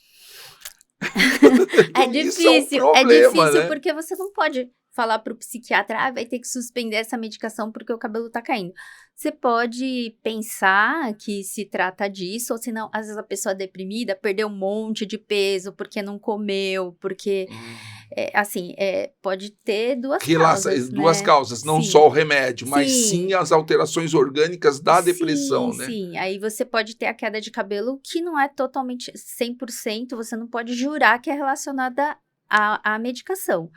É difícil, né? Porque você não pode falar para o psiquiatra, vai ter que suspender essa medicação porque o cabelo tá caindo. Você pode pensar que se trata disso, ou se não, às vezes a pessoa deprimida perdeu um monte de peso porque não comeu, porque, pode ter duas causas. Duas causas, não só o remédio, mas sim as alterações orgânicas da depressão, né? Sim, aí você pode ter a queda de cabelo que não é totalmente 100%, você não pode jurar que é relacionada à medicação.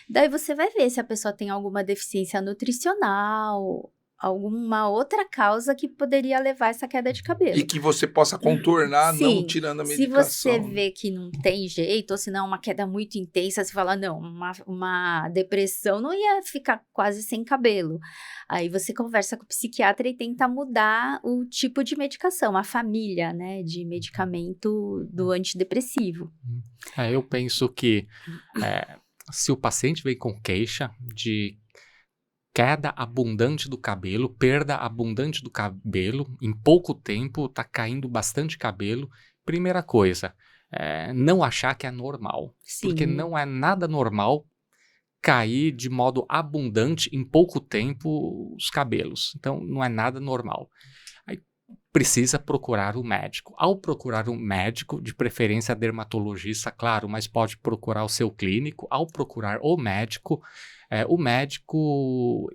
Daí você vai ver se a pessoa tem alguma deficiência nutricional, alguma outra causa que poderia levar essa queda de cabelo. E que você possa contornar não tirando a medicação. Se você vê que não tem jeito, ou se não é uma queda muito intensa, você fala, não, uma depressão não ia ficar quase sem cabelo. Aí você conversa com o psiquiatra e tenta mudar o tipo de medicação, a família, né, de medicamento do antidepressivo. Eu penso que se o paciente vem com queixa de queda abundante do cabelo, perda abundante do cabelo, em pouco tempo está caindo bastante cabelo, primeira coisa, não achar que é normal. Sim. Porque não é nada normal cair de modo abundante em pouco tempo os cabelos. Então, não é nada normal. Aí, precisa procurar o médico. Ao procurar um médico, de preferência dermatologista, claro, mas pode procurar o seu clínico. Ao procurar o médico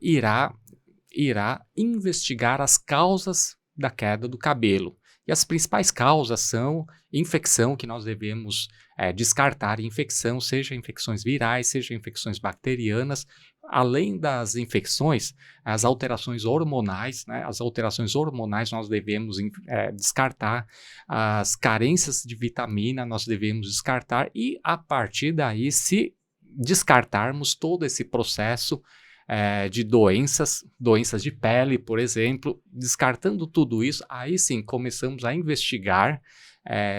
irá investigar as causas da queda do cabelo. E as principais causas são infecção, que nós devemos descartar infecção, seja infecções virais, seja infecções bacterianas. Além das infecções, as alterações hormonais, né? As alterações hormonais nós devemos descartar, as carências de vitamina nós devemos descartar, e a partir daí, se descartarmos todo esse processo de doenças de pele, por exemplo, descartando tudo isso, aí sim começamos a investigar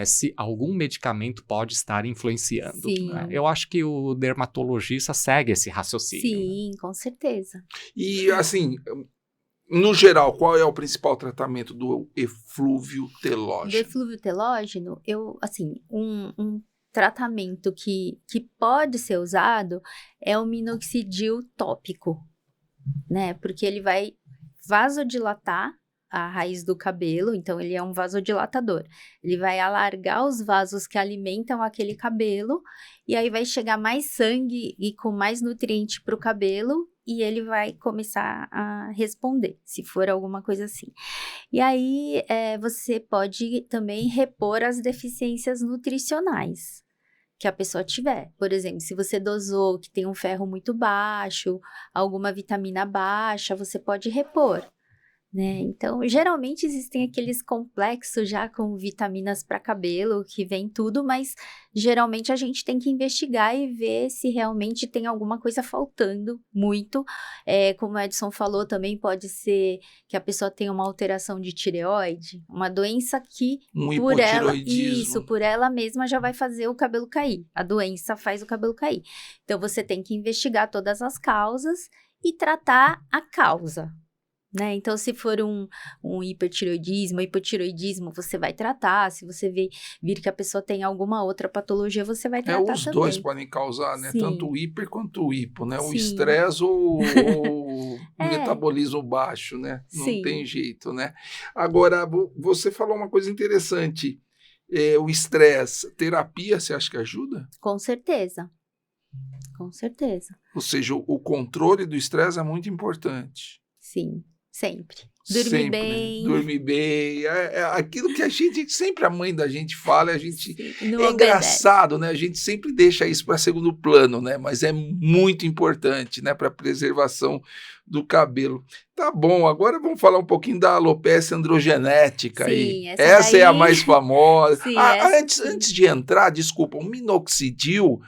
se algum medicamento pode estar influenciando. Né? Eu acho que o dermatologista segue esse raciocínio. Sim, com certeza. E assim, no geral, qual é o principal tratamento do eflúvio telógeno? Do eflúvio telógeno, um tratamento que pode ser usado é o minoxidil tópico, né? Porque ele vai vasodilatar a raiz do cabelo, então ele é um vasodilatador. Ele vai alargar os vasos que alimentam aquele cabelo, e aí vai chegar mais sangue e com mais nutriente para o cabelo, e ele vai começar a responder, se for alguma coisa assim. E aí, você pode também repor as deficiências nutricionais que a pessoa tiver. Por exemplo, se você dosou que tem um ferro muito baixo, alguma vitamina baixa, você pode repor, né? Então, geralmente existem aqueles complexos já com vitaminas para cabelo, que vem tudo, mas geralmente a gente tem que investigar e ver se realmente tem alguma coisa faltando muito. Como o Edson falou, também pode ser que a pessoa tenha uma alteração de tireoide, uma doença que por ela mesma já vai fazer o cabelo cair. A doença faz o cabelo cair. Então, você tem que investigar todas as causas e tratar a causa, né? Então, se for um hipotireoidismo, você vai tratar. Se você vir que a pessoa tem alguma outra patologia, você vai tratar os também. Dois podem causar, né? Sim. Tanto o hiper quanto o hipo, né? Sim. O estresse ou o metabolismo baixo, né? Não Sim. tem jeito, né? Agora, você falou uma coisa interessante. O estresse, terapia, você acha que ajuda? Com certeza. Com certeza. Ou seja, o controle do estresse é muito importante. Sim. Sempre. Dormir bem. Né? Dormir bem. Aquilo que sempre a mãe da gente fala, não é engraçado, né? A gente sempre deixa isso para segundo plano, né? Mas é muito importante, né? Para a preservação do cabelo. Tá bom, agora vamos falar um pouquinho da alopecia androgenética. Sim, aí. Essa é a mais famosa. Sim, antes de entrar, desculpa, o minoxidil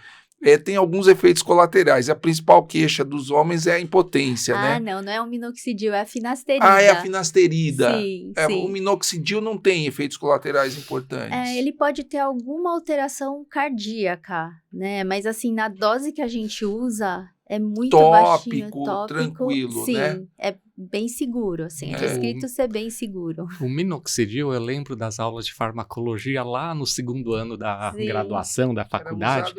tem alguns efeitos colaterais. A principal queixa dos homens é a impotência, né? Não é o minoxidil, é a finasterida. É a finasterida. Sim. O minoxidil não tem efeitos colaterais importantes. Ele pode ter alguma alteração cardíaca, né? Mas assim, na dose que a gente usa, é muito baixinho. Tópico, tranquilo, sim, né? É bem seguro, assim. É descrito ser bem seguro. O minoxidil, eu lembro das aulas de farmacologia lá no segundo ano da graduação da faculdade.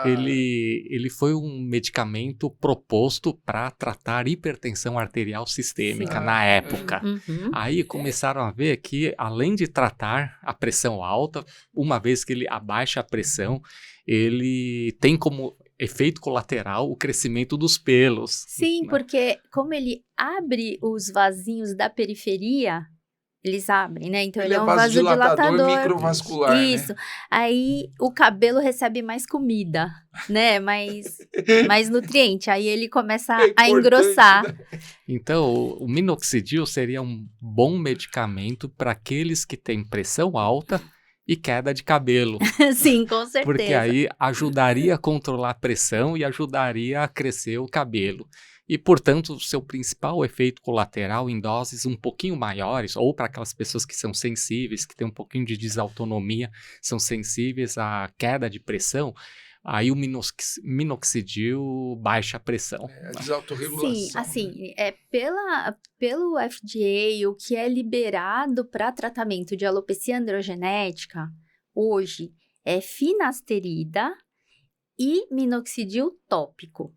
Ele foi um medicamento proposto para tratar hipertensão arterial sistêmica na época. Uhum. Aí começaram a ver que, além de tratar a pressão alta, uma vez que ele abaixa a pressão, ele tem como efeito colateral o crescimento dos pelos. Sim, né? Porque como ele abre os vasinhos da periferia, eles abrem, né? Então ele é um vasodilatador microvascular, isso. Né? Aí o cabelo recebe mais comida, né? Mais nutriente. Aí ele começa a engrossar. Né? Então, o minoxidil seria um bom medicamento para aqueles que têm pressão alta e queda de cabelo. Sim, com certeza. Porque aí ajudaria a controlar a pressão e ajudaria a crescer o cabelo. E, portanto, o seu principal efeito colateral em doses um pouquinho maiores, ou para aquelas pessoas que são sensíveis, que têm um pouquinho de desautonomia, são sensíveis à queda de pressão, aí o minoxidil baixa a pressão. A desautorregulação. Sim, assim, pelo FDA, o que é liberado para tratamento de alopecia androgenética, hoje, é finasterida e minoxidil tópico.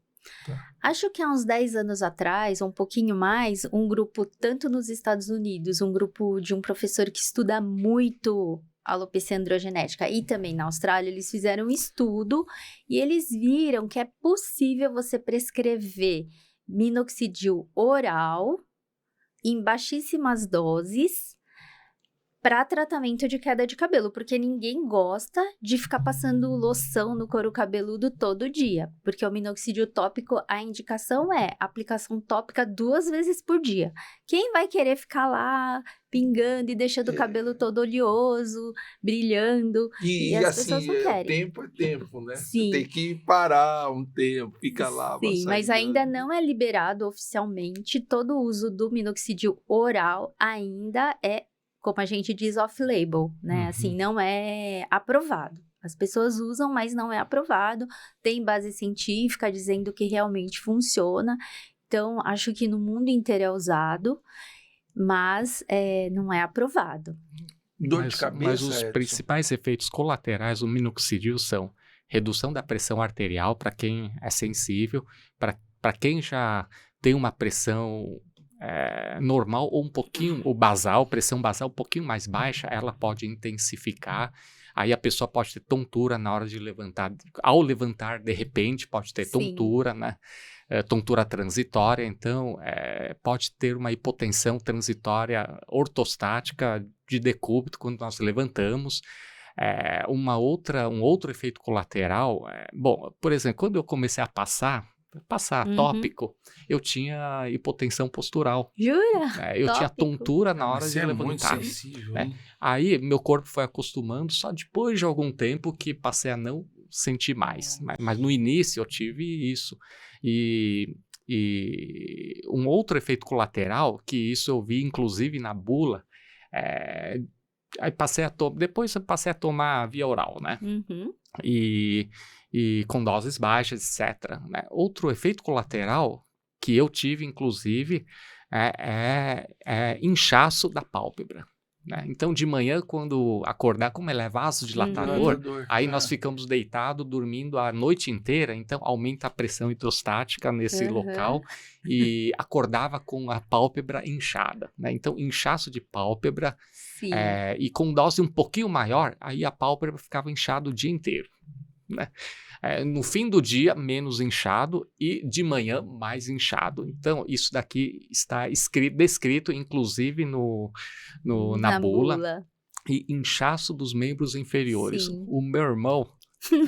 Acho que há uns 10 anos atrás, um pouquinho mais, um grupo, tanto nos Estados Unidos, um grupo de um professor que estuda muito alopecia androgenética e também na Austrália, eles fizeram um estudo e eles viram que é possível você prescrever minoxidil oral em baixíssimas doses para tratamento de queda de cabelo, porque ninguém gosta de ficar passando loção no couro cabeludo todo dia, porque o minoxidil tópico, a indicação é aplicação tópica 2 vezes por dia. Quem vai querer ficar lá pingando e deixando o cabelo todo oleoso, brilhando, e as assim, pessoas não querem. tempo é tempo, né? Sim. Você tem que parar um tempo, fica lá. Sim, mas ainda não é liberado oficialmente, todo o uso do minoxidil oral ainda é, como a gente diz, off-label, né? Assim, não é aprovado. As pessoas usam, mas não é aprovado. Tem base científica dizendo que realmente funciona. Então, acho que no mundo inteiro é usado, mas não é aprovado. Dor de cabeça, mas os Edson? principais efeitos colaterais do minoxidil são redução da pressão arterial para quem é sensível, para quem já tem uma pressão normal ou um pouquinho, ou basal, pressão basal um pouquinho mais baixa, ela pode intensificar. Aí a pessoa pode ter tontura na hora de levantar. Ao levantar, de repente, pode ter tontura, né? Tontura transitória. Então, pode ter uma hipotensão transitória ortostática de decúbito quando nós levantamos. Um outro efeito colateral, bom, por exemplo, quando eu comecei a passar tópico, eu tinha hipotensão postural. Jura? Eu tinha tontura na hora de levantar. Muito sensível, né? Aí meu corpo foi acostumando, só depois de algum tempo que passei a não sentir mais. Mas no início eu tive isso. E um outro efeito colateral, que isso eu vi inclusive na bula, aí depois eu passei a tomar via oral, né? E com doses baixas, etc. Né? Outro efeito colateral que eu tive, inclusive, é inchaço da pálpebra. Né? Então, de manhã, quando acordar, como ele é vasodilatador, aí nós ficamos deitados, dormindo a noite inteira, então aumenta a pressão hidrostática nesse local e acordava com a pálpebra inchada. Né? Então, inchaço de pálpebra e com dose um pouquinho maior, aí a pálpebra ficava inchada o dia inteiro. Né? No fim do dia, menos inchado e de manhã, mais inchado. Então, isso daqui está descrito, inclusive, na bula. E inchaço dos membros inferiores. Sim. O meu irmão,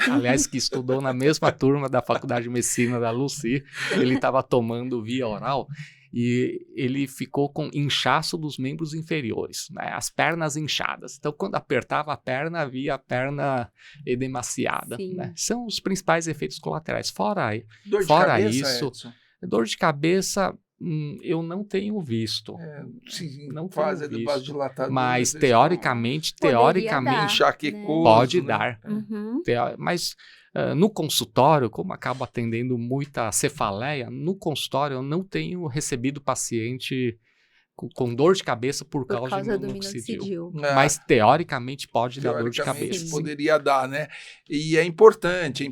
aliás, que estudou na mesma turma da Faculdade de Medicina da Lucy, ele estava tomando via oral e ele ficou com inchaço dos membros inferiores, né? As pernas inchadas. Então, quando apertava a perna, havia a perna edemaciada. Né? São os principais efeitos colaterais. Fora isso, Edson? Dor de cabeça, eu não tenho visto. Não faz vasodilatador. Mas teoricamente, enxaquecoso, pode né? dar. Mas no consultório, como acabo atendendo muita cefaleia, no consultório eu não tenho recebido paciente com dor de cabeça por causa do minoxidil. Mas teoricamente pode dar dor de cabeça. Poderia dar, né? E é importante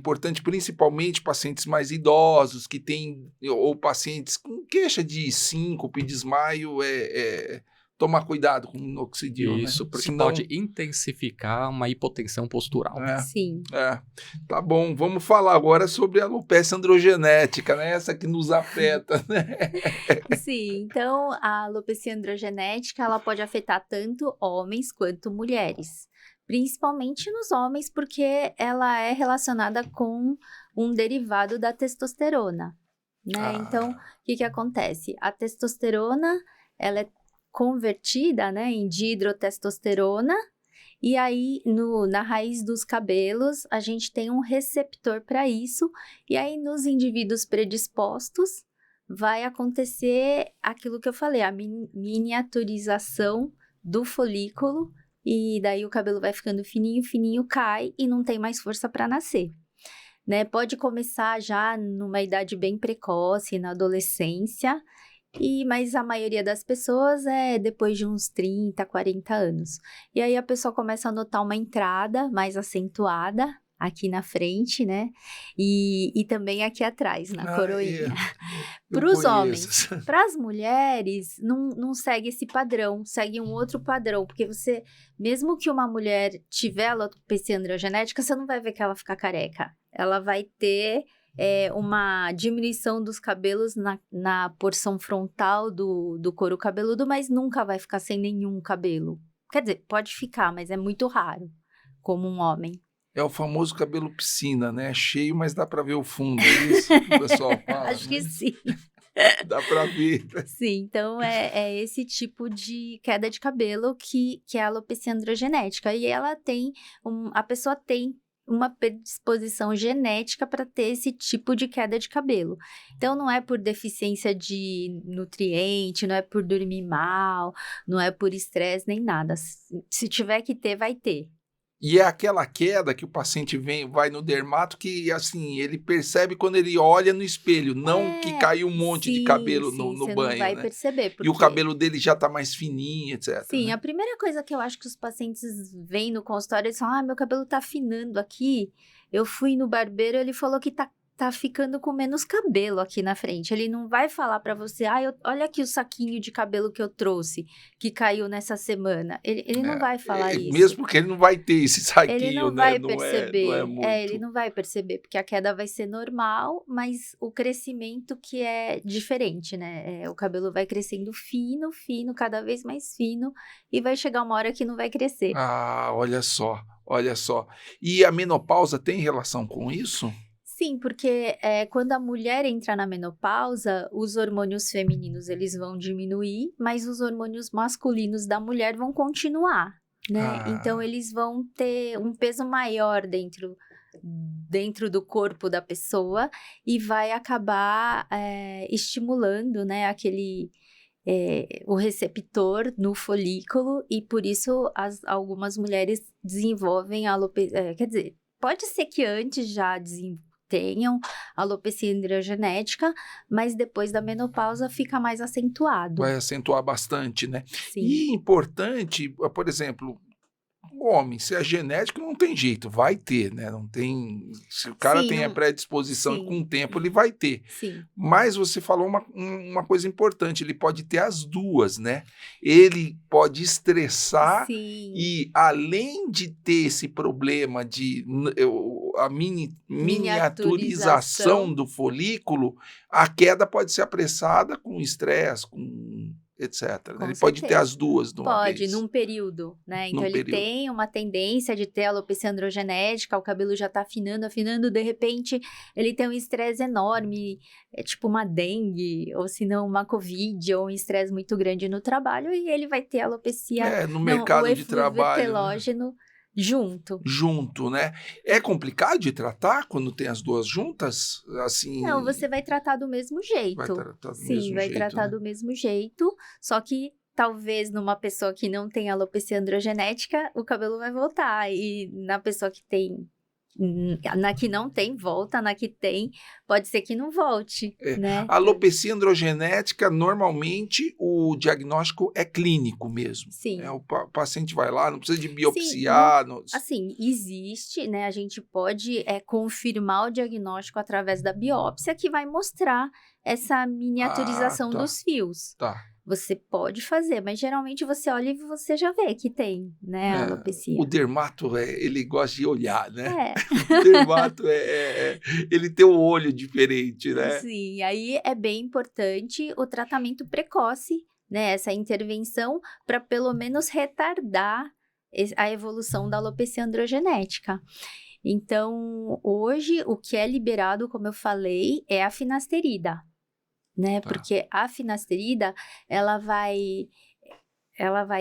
principalmente pacientes mais idosos que têm, ou pacientes com queixa de síncope, desmaio, tomar cuidado com o minoxidil. Isso, né? porque Senão pode intensificar uma hipotensão postural. Sim. Tá bom, vamos falar agora sobre a alopecia androgenética, né? Essa que nos afeta, né? Sim, então a alopecia androgenética, ela pode afetar tanto homens quanto mulheres. Principalmente nos homens, porque ela é relacionada com um derivado da testosterona, né? Então, o que acontece? A testosterona, ela é convertida, né, em dihidrotestosterona, e aí na raiz dos cabelos a gente tem um receptor para isso, e aí nos indivíduos predispostos vai acontecer aquilo que eu falei, a miniaturização do folículo, e daí o cabelo vai ficando fininho, fininho, cai e não tem mais força para nascer. Né? Pode começar já numa idade bem precoce, na adolescência, mas a maioria das pessoas é depois de uns 30, 40 anos. E aí a pessoa começa a notar uma entrada mais acentuada aqui na frente, né? E também aqui atrás, na coroinha. Para os homens. Para as mulheres, não segue esse padrão, segue um outro padrão, porque você, mesmo que uma mulher tiver alopecia androgenética, você não vai ver que ela fica careca. Ela vai ter uma diminuição dos cabelos na porção frontal do couro cabeludo, mas nunca vai ficar sem nenhum cabelo. Quer dizer, pode ficar, mas é muito raro, como um homem. É o famoso cabelo piscina, né? Cheio, mas dá para ver o fundo, é isso que o pessoal fala? Acho que sim. Dá para ver. Sim, então é esse tipo de queda de cabelo que é a alopecia androgenética. E ela tem, a pessoa tem uma predisposição genética para ter esse tipo de queda de cabelo. Então, não é por deficiência de nutriente, não é por dormir mal, não é por estresse nem nada. Se tiver que ter, vai ter. E é aquela queda que o paciente vai no dermato que, assim, ele percebe quando ele olha no espelho, não que caiu um monte de cabelo no você banho, não vai né? perceber. E o cabelo dele já tá mais fininho, etc. Sim, né? a primeira coisa que eu acho que os pacientes veem no consultório, eles falam, meu cabelo tá afinando aqui. Eu fui no barbeiro, ele falou que tá ficando com menos cabelo aqui na frente. Ele não vai falar pra você, olha aqui o saquinho de cabelo que eu trouxe, que caiu nessa semana. Ele não vai falar isso. Mesmo porque ele não vai ter esse saquinho, ele não né? vai perceber. Não é muito. Ele não vai perceber, porque a queda vai ser normal, mas o crescimento que é diferente, né? O cabelo vai crescendo fino, fino, cada vez mais fino, e vai chegar uma hora que não vai crescer. Ah, olha só. E a menopausa tem relação com isso? Sim, porque quando a mulher entra na menopausa, os hormônios femininos eles vão diminuir, mas os hormônios masculinos da mulher vão continuar, né? Então, eles vão ter um peso maior dentro do corpo da pessoa e vai acabar estimulando, né, o receptor no folículo, e por isso algumas mulheres desenvolvem alopecia, quer dizer, pode ser que antes já tenham alopecia androgenética, mas depois da menopausa fica mais acentuado. Vai acentuar bastante, né? Sim. E importante, por exemplo, o homem, se é genético, não tem jeito, vai ter, né? Não tem. Se o cara tem a predisposição e com o tempo ele vai ter. Sim. Mas você falou uma coisa importante, ele pode ter as duas, né? Ele pode estressar. Sim. E além de ter esse problema de a miniaturização do folículo, a queda pode ser apressada com estresse, com etc. Ele pode ter as duas de uma vez. Pode, num período, né? Então, ele tem uma tendência de ter alopecia androgenética, o cabelo já tá afinando, de repente, ele tem um estresse enorme, tipo uma dengue, ou se não uma covid, ou um estresse muito grande no trabalho, e ele vai ter alopecia... no mercado de trabalho. Telógeno, Junto, né? É complicado de tratar quando tem as duas juntas? Assim... Não, você vai tratar do mesmo jeito. Vai tratar do mesmo jeito. Sim, vai tratar do mesmo jeito, só que talvez numa pessoa que não tem alopecia androgenética, o cabelo vai voltar, e na pessoa que tem... Na que não tem, volta. Na que tem, pode ser que não volte, né? A alopecia androgenética, normalmente, o diagnóstico é clínico mesmo. Sim. O paciente vai lá, não precisa de biopsiar. Sim, assim, existe, né? A gente pode confirmar o diagnóstico através da biópsia, que vai mostrar essa miniaturização dos fios. Tá. Você pode fazer, mas geralmente você olha e você já vê que tem, né, a alopecia. O dermato, ele gosta de olhar, né? O dermato, ele tem um olho diferente, né? Sim, aí é bem importante o tratamento precoce, né? Essa intervenção para pelo menos retardar a evolução da alopecia androgenética. Então, hoje, o que é liberado, como eu falei, é a finasterida. Né? Tá. Porque a finasterida, ela vai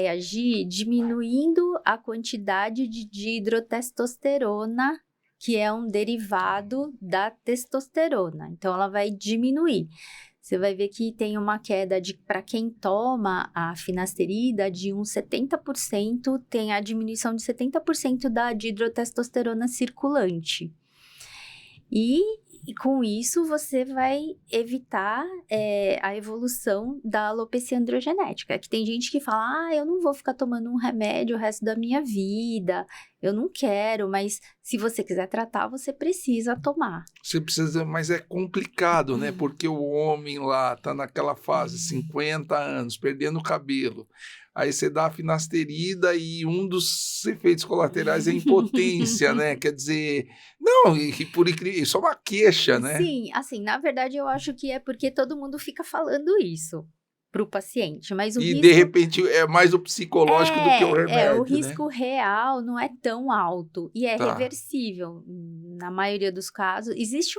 agir diminuindo a quantidade de dihidrotestosterona, que é um derivado da testosterona. Então, ela vai diminuir. Você vai ver que tem uma queda para quem toma a finasterida de uns 70%, tem a diminuição de 70% da dihidrotestosterona circulante. E E com isso, você vai evitar a evolução da alopecia androgenética. Que tem gente que fala, eu não vou ficar tomando um remédio o resto da minha vida, eu não quero, mas se você quiser tratar, você precisa tomar. Você precisa, mas é complicado, né? Porque o homem lá tá naquela fase, 50 anos, perdendo o cabelo. Aí você dá a finasterida e um dos efeitos colaterais é a impotência, né? Quer dizer, não, isso é uma queixa, né? Sim, assim, na verdade eu acho que é porque todo mundo fica falando isso pro paciente, mas o risco... de repente é mais o psicológico do que o remédio, o risco real não é tão alto e é Tá. reversível na maioria dos casos. Existe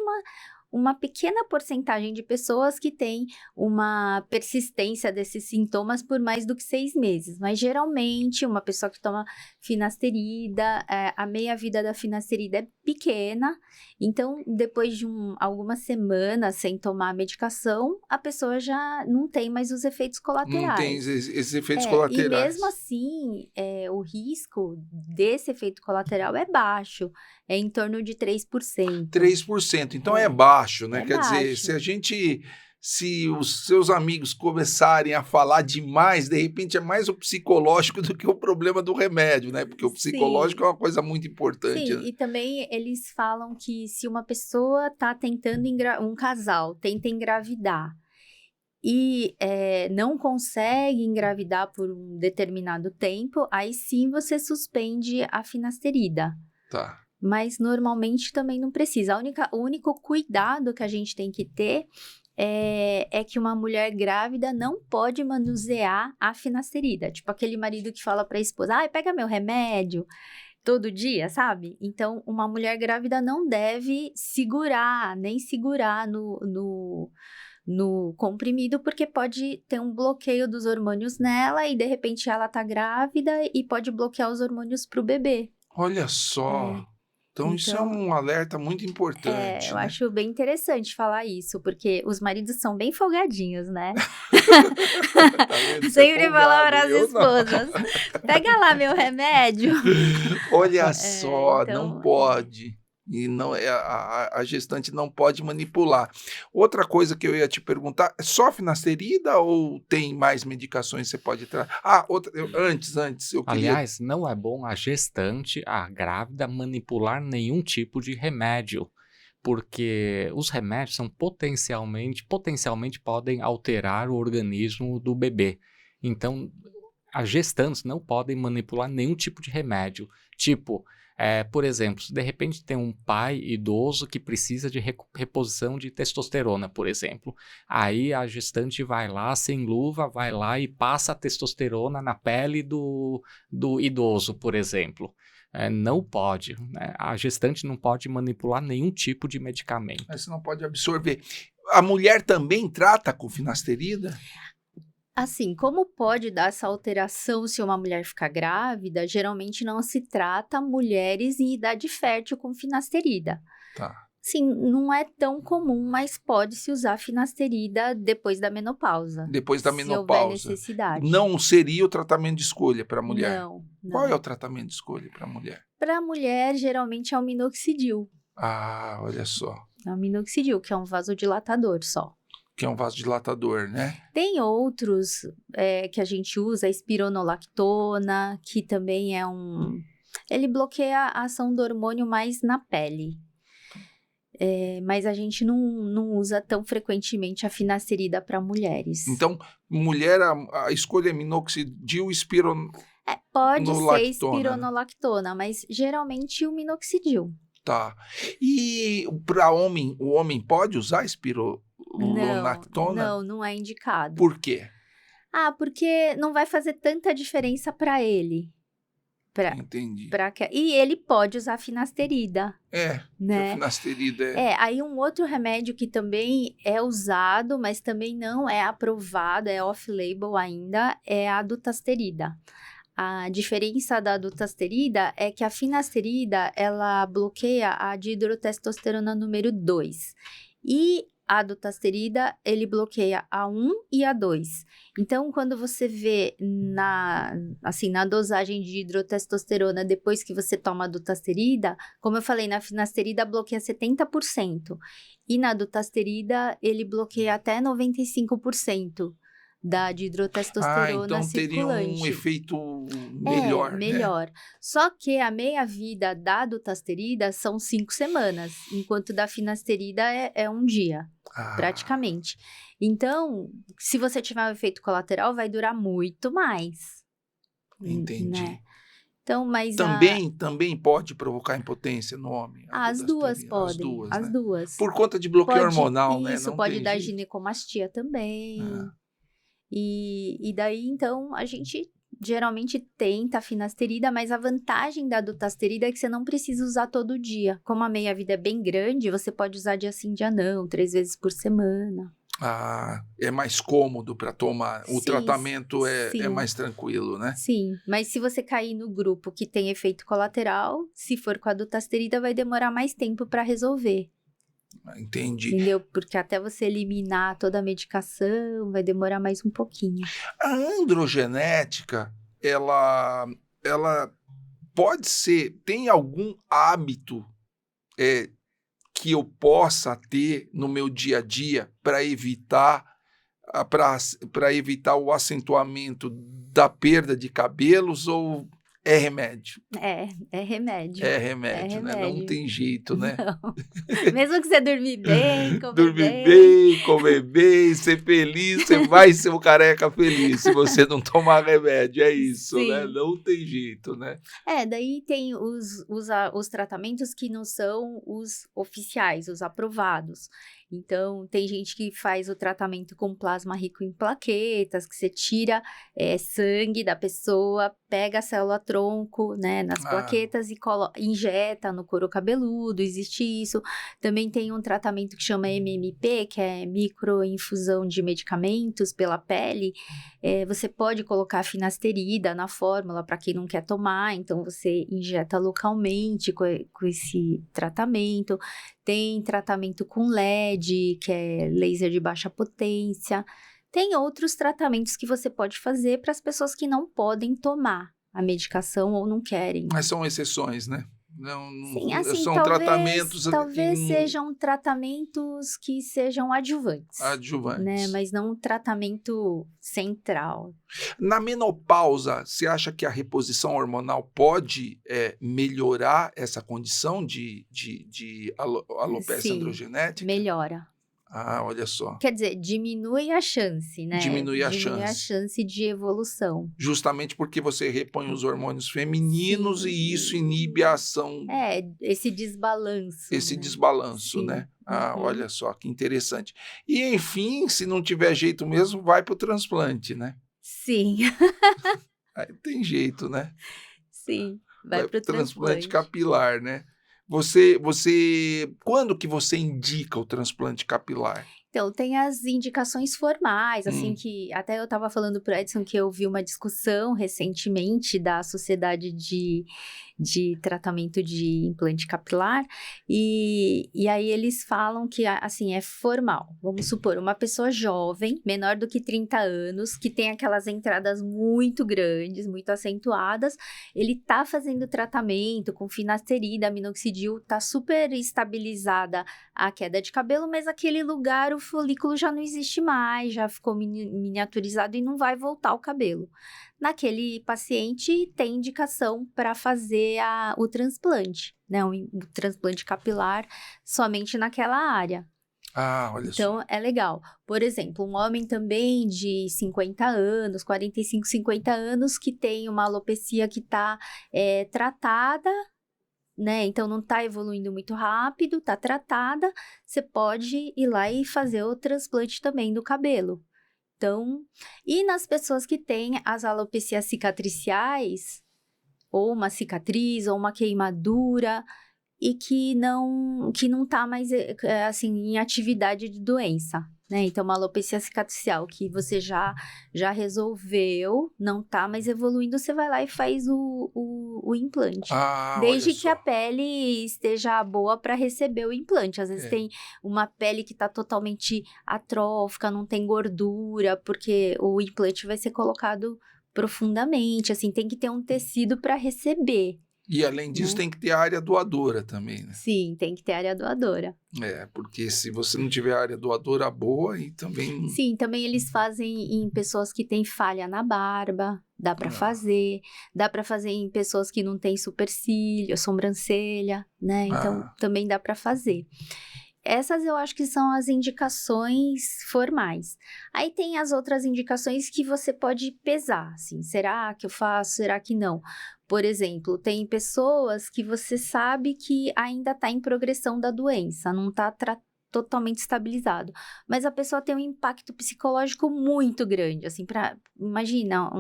uma pequena porcentagem de pessoas que tem uma persistência desses sintomas por mais do que 6 meses, mas geralmente uma pessoa que toma finasterida, a meia-vida da finasterida é pequena, então depois de algumas semanas sem tomar a medicação, a pessoa já não tem mais os efeitos colaterais. Não tem esses efeitos colaterais. E mesmo assim, o risco desse efeito colateral é baixo, é em torno de 3%. 3%, então é baixo, né? Quer baixo. dizer, se os seus amigos começarem a falar demais, de repente é mais o psicológico do que o problema do remédio, né? Porque o psicológico é uma coisa muito importante. Sim, né? e também eles falam que se uma pessoa está tentando, um casal tenta engravidar e não consegue engravidar por um determinado tempo, aí sim você suspende a finasterida. Tá. Mas normalmente também não precisa. O único cuidado que a gente tem que ter é que uma mulher grávida não pode manusear a finasterida. Tipo aquele marido que fala para a esposa, pega meu remédio todo dia, sabe? Então, uma mulher grávida não deve nem segurar no comprimido, porque pode ter um bloqueio dos hormônios nela e de repente ela tá grávida e pode bloquear os hormônios pro bebê. Olha só. Então, isso é um alerta muito importante. Eu acho bem interessante falar isso, porque os maridos são bem folgadinhos, né? Tá vendo? Sempre falam para as esposas, pega lá meu remédio. Olha só, então, não pode. E não, a gestante não pode manipular. Outra coisa que eu ia te perguntar, é só finasterida ou tem mais medicações que você pode tratar? Antes, eu queria... Aliás, não é bom a gestante, a grávida, manipular nenhum tipo de remédio, porque os remédios são potencialmente podem alterar o organismo do bebê. Então, as gestantes não podem manipular nenhum tipo de remédio. Tipo, por exemplo, se de repente tem um pai idoso que precisa de reposição de testosterona, por exemplo, aí a gestante vai lá, sem luva, vai lá e passa a testosterona na pele do idoso, por exemplo. Não pode, né? A gestante não pode manipular nenhum tipo de medicamento. Mas você não pode absorver. A mulher também trata com finasterida? Assim, como pode dar essa alteração se uma mulher ficar grávida, geralmente não se trata mulheres em idade fértil com finasterida. Tá. Sim, não é tão comum, mas pode-se usar finasterida depois da menopausa. Depois da menopausa. Se houver necessidade. Não seria o tratamento de escolha para a mulher? Não. Qual é o tratamento de escolha para a mulher? Para a mulher, geralmente é o minoxidil. Ah, olha só. É o minoxidil, que é um vasodilatador só. Que é um vasodilatador, né? Tem outros que a gente usa, a espironolactona, que também é ele bloqueia a ação do hormônio mais na pele. Mas a gente não usa tão frequentemente a finasterida para mulheres. Então, mulher, a escolha é minoxidil e pode ser espironolactona, mas geralmente o minoxidil. Tá. E para homem, o homem pode usar espironolactona? Não é indicado. Por quê? Porque não vai fazer tanta diferença para ele. Entendi. E ele pode usar finasterida. Né? A finasterida aí um outro remédio que também é usado, mas também não é aprovado, é off-label ainda, é a dutasterida. A diferença da dutasterida é que a finasterida, ela bloqueia a dihidrotestosterona número 2. E a dutasterida, ele bloqueia a 1 e a 2. Então, quando você vê na dosagem de hidrotestosterona, depois que você toma a dutasterida, como eu falei, na finasterida bloqueia 70%. E na dutasterida, ele bloqueia até 95% da hidrotestosterona então teria circulante. um efeito melhor, né? Melhor. Só que a meia-vida da dutasterida são 5 semanas, enquanto da finasterida é 1 dia, praticamente. Então, se você tiver um efeito colateral, vai durar muito mais. Entendi. Né? Então, mas também pode provocar impotência no homem? As duas podem. As né? duas. Por conta de bloqueio hormonal, né? Isso, pode dar ginecomastia também. E daí, então, a gente geralmente tenta a finasterida, mas a vantagem da dutasterida é que você não precisa usar todo dia. Como a meia-vida é bem grande, você pode usar dia sim, dia não, 3 vezes por semana. É mais cômodo para tomar. O tratamento é mais tranquilo, né? Sim, mas se você cair no grupo que tem efeito colateral, se for com a dutasterida, vai demorar mais tempo para resolver. Entendi. Entendeu? Porque até você eliminar toda a medicação, vai demorar mais um pouquinho. A androgenética, ela pode ser... Tem algum hábito que eu possa ter no meu dia a dia para evitar o acentuamento da perda de cabelos, ou é remédio? É remédio. É remédio, né? Não tem jeito, né? Não. Mesmo que você dormir bem, comer bem, ser feliz, você vai ser um careca feliz se você não tomar remédio, é isso, Sim. né? Não tem jeito, né? Daí tem os tratamentos que não são os oficiais, os aprovados. Então, tem gente que faz o tratamento com plasma rico em plaquetas, que você tira sangue da pessoa, pega a célula-tronco, né, nas plaquetas e injeta no couro cabeludo, existe isso. Também tem um tratamento que chama MMP, que é microinfusão de medicamentos pela pele. Você pode colocar finasterida na fórmula para quem não quer tomar, então você injeta localmente com esse tratamento. Tem tratamento com LED, que é laser de baixa potência. Tem outros tratamentos que você pode fazer para as pessoas que não podem tomar a medicação ou não querem. Mas são exceções, né? Sim, assim, são tratamentos talvez sejam tratamentos que sejam adjuvantes. Né? Mas não um tratamento central. Na menopausa, você acha que a reposição hormonal pode melhorar essa condição de alopecia androgenética? Melhora. Olha só. Quer dizer, diminui a chance, né? Diminui a chance de evolução. Justamente porque você repõe os hormônios femininos. Sim. E isso inibe a ação... esse desbalanço. Desbalanço, né? Olha só, que interessante. E, enfim, se não tiver jeito mesmo, vai para o transplante, né? Sim. Aí tem jeito, né? Sim, vai para o transplante capilar, né? Quando que você indica o transplante capilar? Então, tem as indicações formais, assim, que até eu estava falando para o Edson que eu vi uma discussão recentemente da Sociedade de Tratamento de Implante Capilar, e aí eles falam que, assim, é formal. Vamos supor, uma pessoa jovem, menor do que 30 anos, que tem aquelas entradas muito grandes, muito acentuadas, ele tá fazendo tratamento com finasterida, minoxidil, tá super estabilizada a queda de cabelo, mas aquele lugar, o folículo já não existe mais, já ficou miniaturizado e não vai voltar o cabelo. Naquele paciente tem indicação para fazer o transplante, né? O transplante capilar somente naquela área. Olha só. Então, é legal. Por exemplo, um homem também de 50 anos, 45, 50 anos, que tem uma alopecia que está tratada, né? Então, não está evoluindo muito rápido, está tratada, você pode ir lá e fazer o transplante também do cabelo. Então, e nas pessoas que têm as alopecias cicatriciais, ou uma cicatriz, ou uma queimadura, e que não tá mais, assim, em atividade de doença. né? Então, uma alopecia cicatricial que você já resolveu, não tá mais evoluindo, você vai lá e faz o implante. Desde que a pele esteja boa para receber o implante. Às vezes tem uma pele que tá totalmente atrófica, não tem gordura, porque o implante vai ser colocado profundamente, assim, tem que ter um tecido para receber. E além disso, tem que ter a área doadora também, né? Sim, tem que ter área doadora. Porque se você não tiver área doadora boa, e também... Sim, também eles fazem em pessoas que têm falha na barba, dá para fazer. Dá para fazer em pessoas que não têm supercílio, sobrancelha, né? Então, também dá para fazer. Essas eu acho que são as indicações formais. Aí tem as outras indicações que você pode pesar, assim, será que eu faço, será que não? Por exemplo, tem pessoas que você sabe que ainda está em progressão da doença, não está totalmente estabilizado, mas a pessoa tem um impacto psicológico muito grande, assim, imagina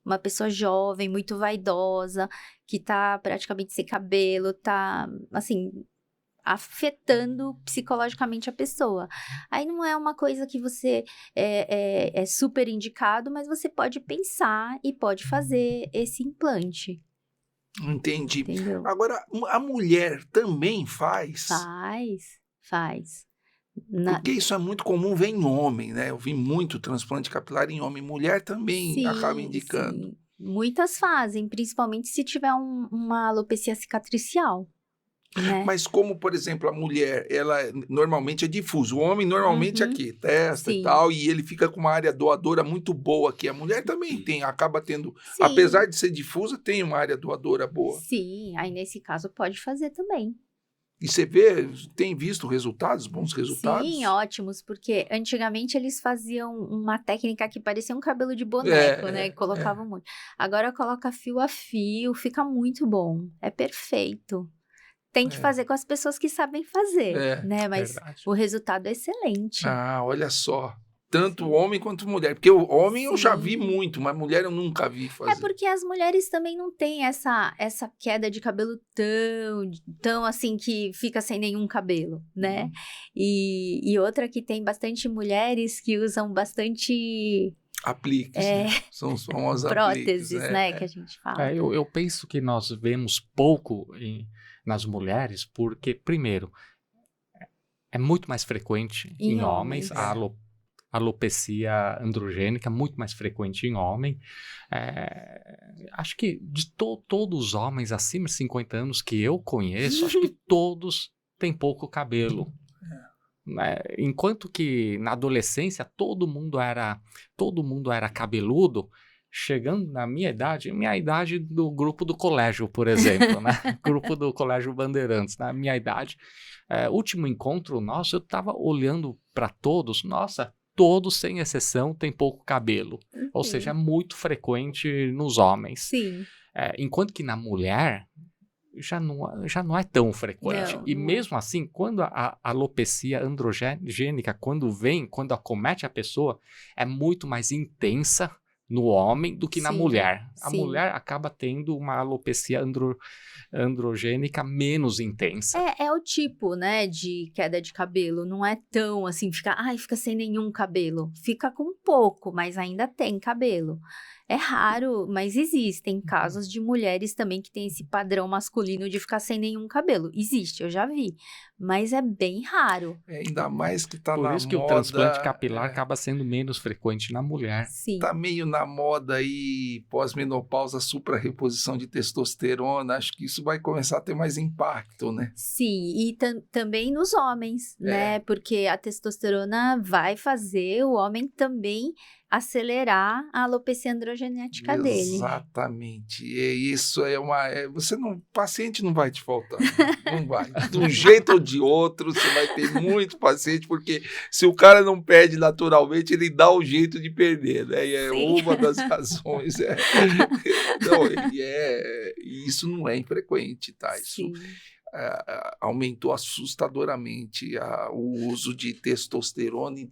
uma pessoa jovem, muito vaidosa, que está praticamente sem cabelo, está, assim, afetando psicologicamente a pessoa. Aí não é uma coisa que você é super indicado, mas você pode pensar e pode fazer esse implante. Entendi. Entendeu? Agora, a mulher também faz? Faz. Porque isso é muito comum ver em homem, né? Eu vi muito transplante capilar em homem. Mulher também acaba indicando. Sim. Muitas fazem, principalmente se tiver uma alopecia cicatricial. Né? Mas como, por exemplo, a mulher, ela normalmente é difuso. O homem normalmente aqui, testa e tal, e ele fica com uma área doadora muito boa aqui. A mulher também acaba tendo, apesar de ser difusa, tem uma área doadora boa. Sim, aí nesse caso pode fazer também. E você tem visto resultados, bons resultados? Sim, ótimos, porque antigamente eles faziam uma técnica que parecia um cabelo de boneco, né? Colocavam muito. Agora coloca fio a fio, fica muito bom, é perfeito. Tem que fazer com as pessoas que sabem fazer, né? Mas o resultado é excelente. Olha só. Tanto homem quanto mulher. Porque o homem eu já vi muito, mas mulher eu nunca vi fazer. É porque as mulheres também não têm essa queda de cabelo tão assim que fica sem nenhum cabelo, né? E outra que tem bastante mulheres que usam bastante... apliques, né? São os famosos próteses, apliques, né? Que a gente fala. Eu penso que nós vemos pouco nas mulheres, porque, primeiro, é muito mais frequente em homens, a alopecia androgênica, muito mais frequente em homem. Acho que de todos os homens acima de 50 anos que eu conheço, acho que todos têm pouco cabelo. Enquanto que na adolescência todo mundo era cabeludo, chegando na minha idade do grupo do colégio, por exemplo, né? Grupo do Colégio Bandeirantes, na minha idade, último encontro nosso, eu estava olhando para todos, nossa, todos sem exceção têm pouco cabelo, ou seja, é muito frequente nos homens. Sim. Enquanto que na mulher já não é tão frequente. E mesmo assim, quando a alopecia androgênica, quando acomete a pessoa, é muito mais intensa no homem do que na mulher. A mulher acaba tendo uma alopecia androgênica menos intensa. É o tipo, né, de queda de cabelo. Não é tão assim, fica sem nenhum cabelo. Fica com pouco, mas ainda tem cabelo. É raro, mas existem casos de mulheres também que têm esse padrão masculino de ficar sem nenhum cabelo. Existe, eu já vi. Mas é bem raro. Ainda mais que tá na moda... Por isso que o transplante capilar acaba sendo menos frequente na mulher. Sim. Tá meio na moda aí, pós-menopausa, suprarreposição de testosterona. Acho que isso vai começar a ter mais impacto, né? Sim, e também nos homens, né? Porque a testosterona vai fazer o homem também acelerar a alopecia androgenética dele. Exatamente. E isso paciente não vai te faltar. Não vai. De um jeito ou de outro, você vai ter muito paciente, porque se o cara não perde naturalmente, ele dá o jeito de perder, né? E é uma das razões. Isso não é infrequente, tá? Isso aumentou assustadoramente o uso de testosterona e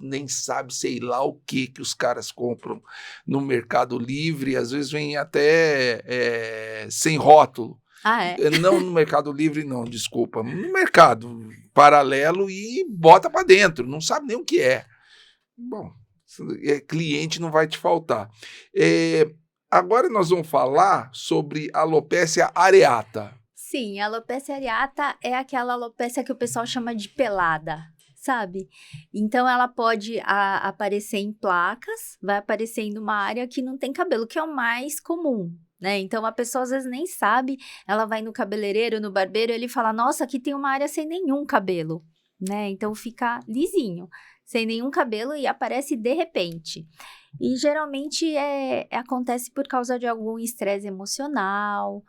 nem sabe, sei lá o que os caras compram no Mercado Livre, às vezes vem até sem rótulo. Ah, é? Não no Mercado Livre, não, desculpa. No mercado paralelo e bota para dentro. Não sabe nem o que é. Bom, cliente não vai te faltar. Agora nós vamos falar sobre alopecia areata. Sim, a alopecia areata é aquela alopecia que o pessoal chama de pelada, sabe? Então, ela pode aparecer em placas, vai aparecer em uma área que não tem cabelo, que é o mais comum, né? Então, a pessoa às vezes nem sabe, ela vai no cabeleireiro, no barbeiro, ele fala, nossa, aqui tem uma área sem nenhum cabelo, né? Então, fica lisinho, sem nenhum cabelo e aparece de repente. E, geralmente, acontece por causa de algum estresse emocional,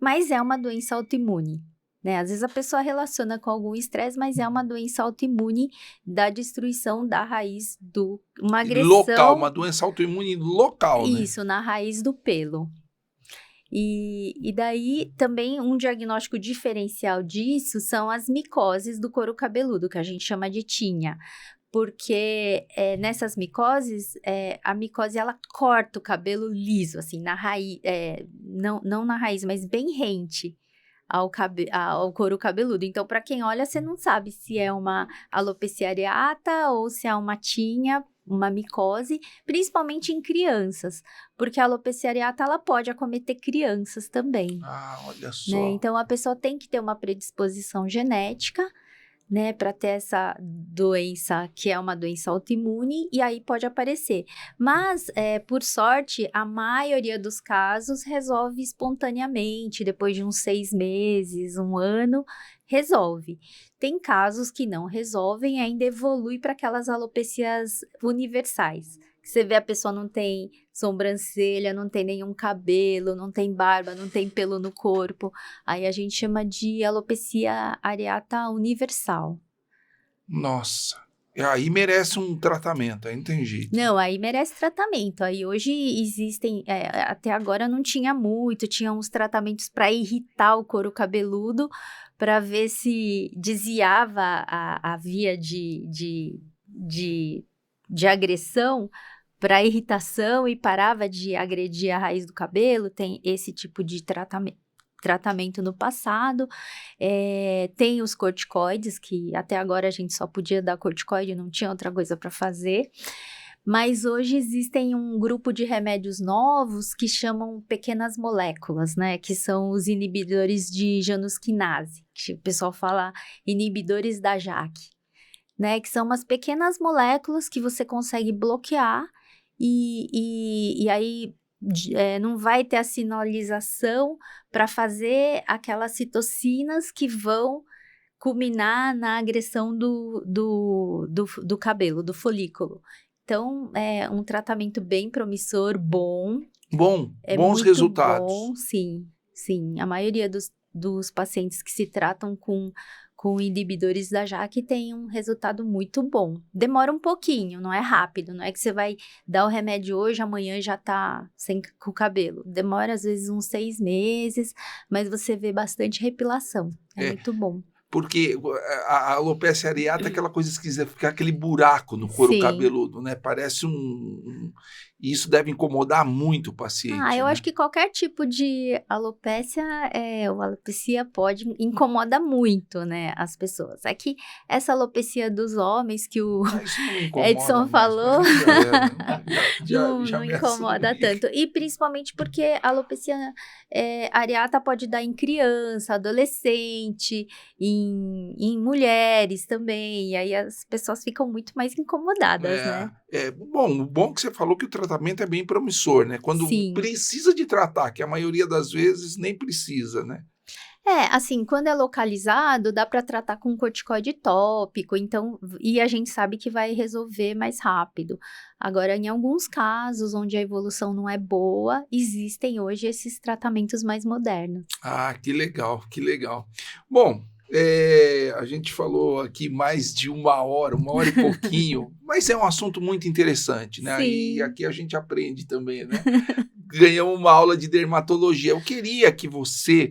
mas é uma doença autoimune, né? Às vezes a pessoa relaciona com algum estresse, mas é uma doença autoimune da destruição da raiz uma agressão... Local, uma doença autoimune local, né? Isso, na raiz do pelo. E daí, também, um diagnóstico diferencial disso são as micoses do couro cabeludo, que a gente chama de tinha. Porque nessas micoses, a micose, ela corta o cabelo liso, assim, na raiz, não na raiz, mas bem rente ao couro cabeludo. Então, para quem olha, você não sabe se é uma alopecia areata ou se é uma tinha, uma micose, principalmente em crianças, porque a alopecia areata, ela pode acometer crianças também. Ah, olha só. Né? Então, a pessoa tem que ter uma predisposição genética, né, para ter essa doença, que é uma doença autoimune, e aí pode aparecer. Mas, por sorte, a maioria dos casos resolve espontaneamente, depois de uns 6 meses, 1 ano, resolve. Tem casos que não resolvem e ainda evolui para aquelas alopecias universais. Você vê, a pessoa não tem sobrancelha, não tem nenhum cabelo, não tem barba, não tem pelo no corpo. Aí a gente chama de alopecia areata universal. Nossa, aí merece um tratamento, aí não tem jeito. Não, aí merece tratamento. Aí hoje existem, até agora não tinha muito, tinha uns tratamentos para irritar o couro cabeludo, para ver se desviava a via de agressão para irritação e parava de agredir a raiz do cabelo. Tem esse tipo de tratamento no passado. Tem os corticoides, que até agora a gente só podia dar corticoide, não tinha outra coisa para fazer. Mas hoje existem um grupo de remédios novos que chamam pequenas moléculas, né? Que são os inibidores de janusquinase, que o pessoal fala inibidores da JAK. Né, que são umas pequenas moléculas que você consegue bloquear e aí não vai ter a sinalização para fazer aquelas citocinas que vão culminar na agressão do cabelo, do folículo. Então, é um tratamento bem promissor, bom. Bons resultados. Bom, sim. A maioria dos pacientes que se tratam com inibidores da JAK tem um resultado muito bom. Demora um pouquinho, não é rápido, não é que você vai dar o remédio hoje, amanhã já tá com o cabelo. Demora às vezes uns 6 meses, mas você vê bastante repilação. É muito bom. Porque a alopecia areata é aquela coisa esquisita, fica aquele buraco no couro cabeludo, né? Parece e isso deve incomodar muito o paciente. Eu acho que qualquer tipo de alopecia, ou alopecia incomoda muito, né, as pessoas. É que essa alopecia dos homens que o Edson falou, não incomoda tanto. E principalmente porque a alopecia areata pode dar em criança, adolescente, em mulheres também, e aí as pessoas ficam muito mais incomodadas, né? O bom que você falou que o tratamento é bem promissor, né? Quando precisa de tratar, que a maioria das vezes nem precisa, né? Assim, quando é localizado, dá para tratar com corticoide tópico, então, e a gente sabe que vai resolver mais rápido. Agora, em alguns casos, onde a evolução não é boa, existem hoje esses tratamentos mais modernos. Ah, que legal, que legal. Bom, a gente falou aqui mais de 1 hora e pouquinho, mas é um assunto muito interessante, né? Sim. E aqui a gente aprende também, né? Ganhamos uma aula de dermatologia. Eu queria que você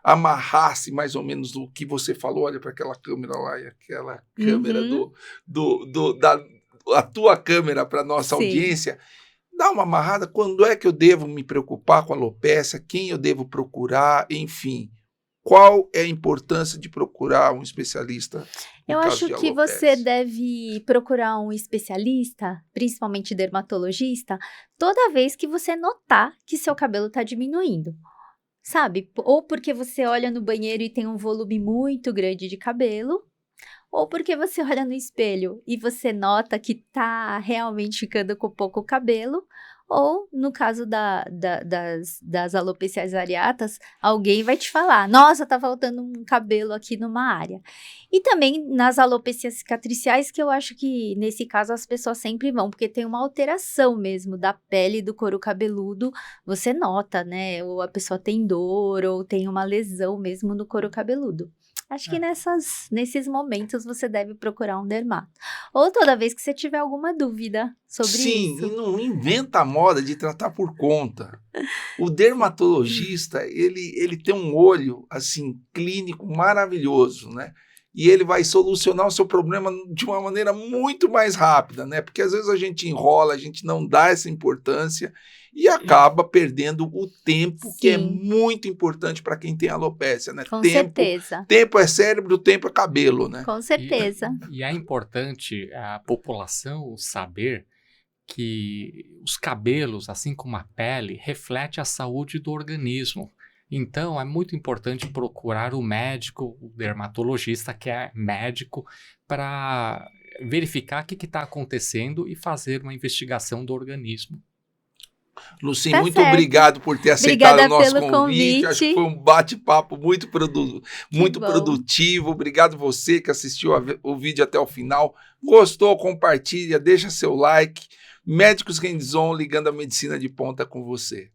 amarrasse mais ou menos o que você falou, olha para aquela câmera lá, e aquela câmera a tua câmera para nossa audiência, dá uma amarrada, quando é que eu devo me preocupar com a alopécia, quem eu devo procurar, enfim. Qual é a importância de procurar um especialista? Eu acho que você deve procurar um especialista, principalmente dermatologista, toda vez que você notar que seu cabelo está diminuindo. Sabe? Ou porque você olha no banheiro e tem um volume muito grande de cabelo, ou porque você olha no espelho e você nota que tá realmente ficando com pouco cabelo, ou no caso das alopecias areatas, alguém vai te falar, nossa, tá faltando um cabelo aqui numa área. E também nas alopecias cicatriciais, que eu acho que nesse caso as pessoas sempre vão, porque tem uma alteração mesmo da pele do couro cabeludo, você nota, né? Ou a pessoa tem dor, ou tem uma lesão mesmo no couro cabeludo. Acho que nesses momentos você deve procurar um dermato. Ou toda vez que você tiver alguma dúvida sobre isso. Sim, e não inventa a moda de tratar por conta. O dermatologista, ele tem um olho, assim, clínico maravilhoso, né? E ele vai solucionar o seu problema de uma maneira muito mais rápida, né? Porque às vezes a gente enrola, a gente não dá essa importância e acaba perdendo o tempo, que é muito importante para quem tem alopécia, né? Com certeza. Tempo é cérebro, tempo é cabelo, né? Com certeza. E é importante a população saber que os cabelos, assim como a pele, reflete a saúde do organismo. Então, é muito importante procurar o médico, o dermatologista, que é médico, para verificar o que está acontecendo e fazer uma investigação do organismo. Lucy, muito obrigado por ter aceitado o nosso convite. Acho que foi um bate-papo muito produtivo. Obrigado você que assistiu o vídeo até o final. Gostou? Compartilha, deixa seu like. Médicos Hands-on, ligando a medicina de ponta com você.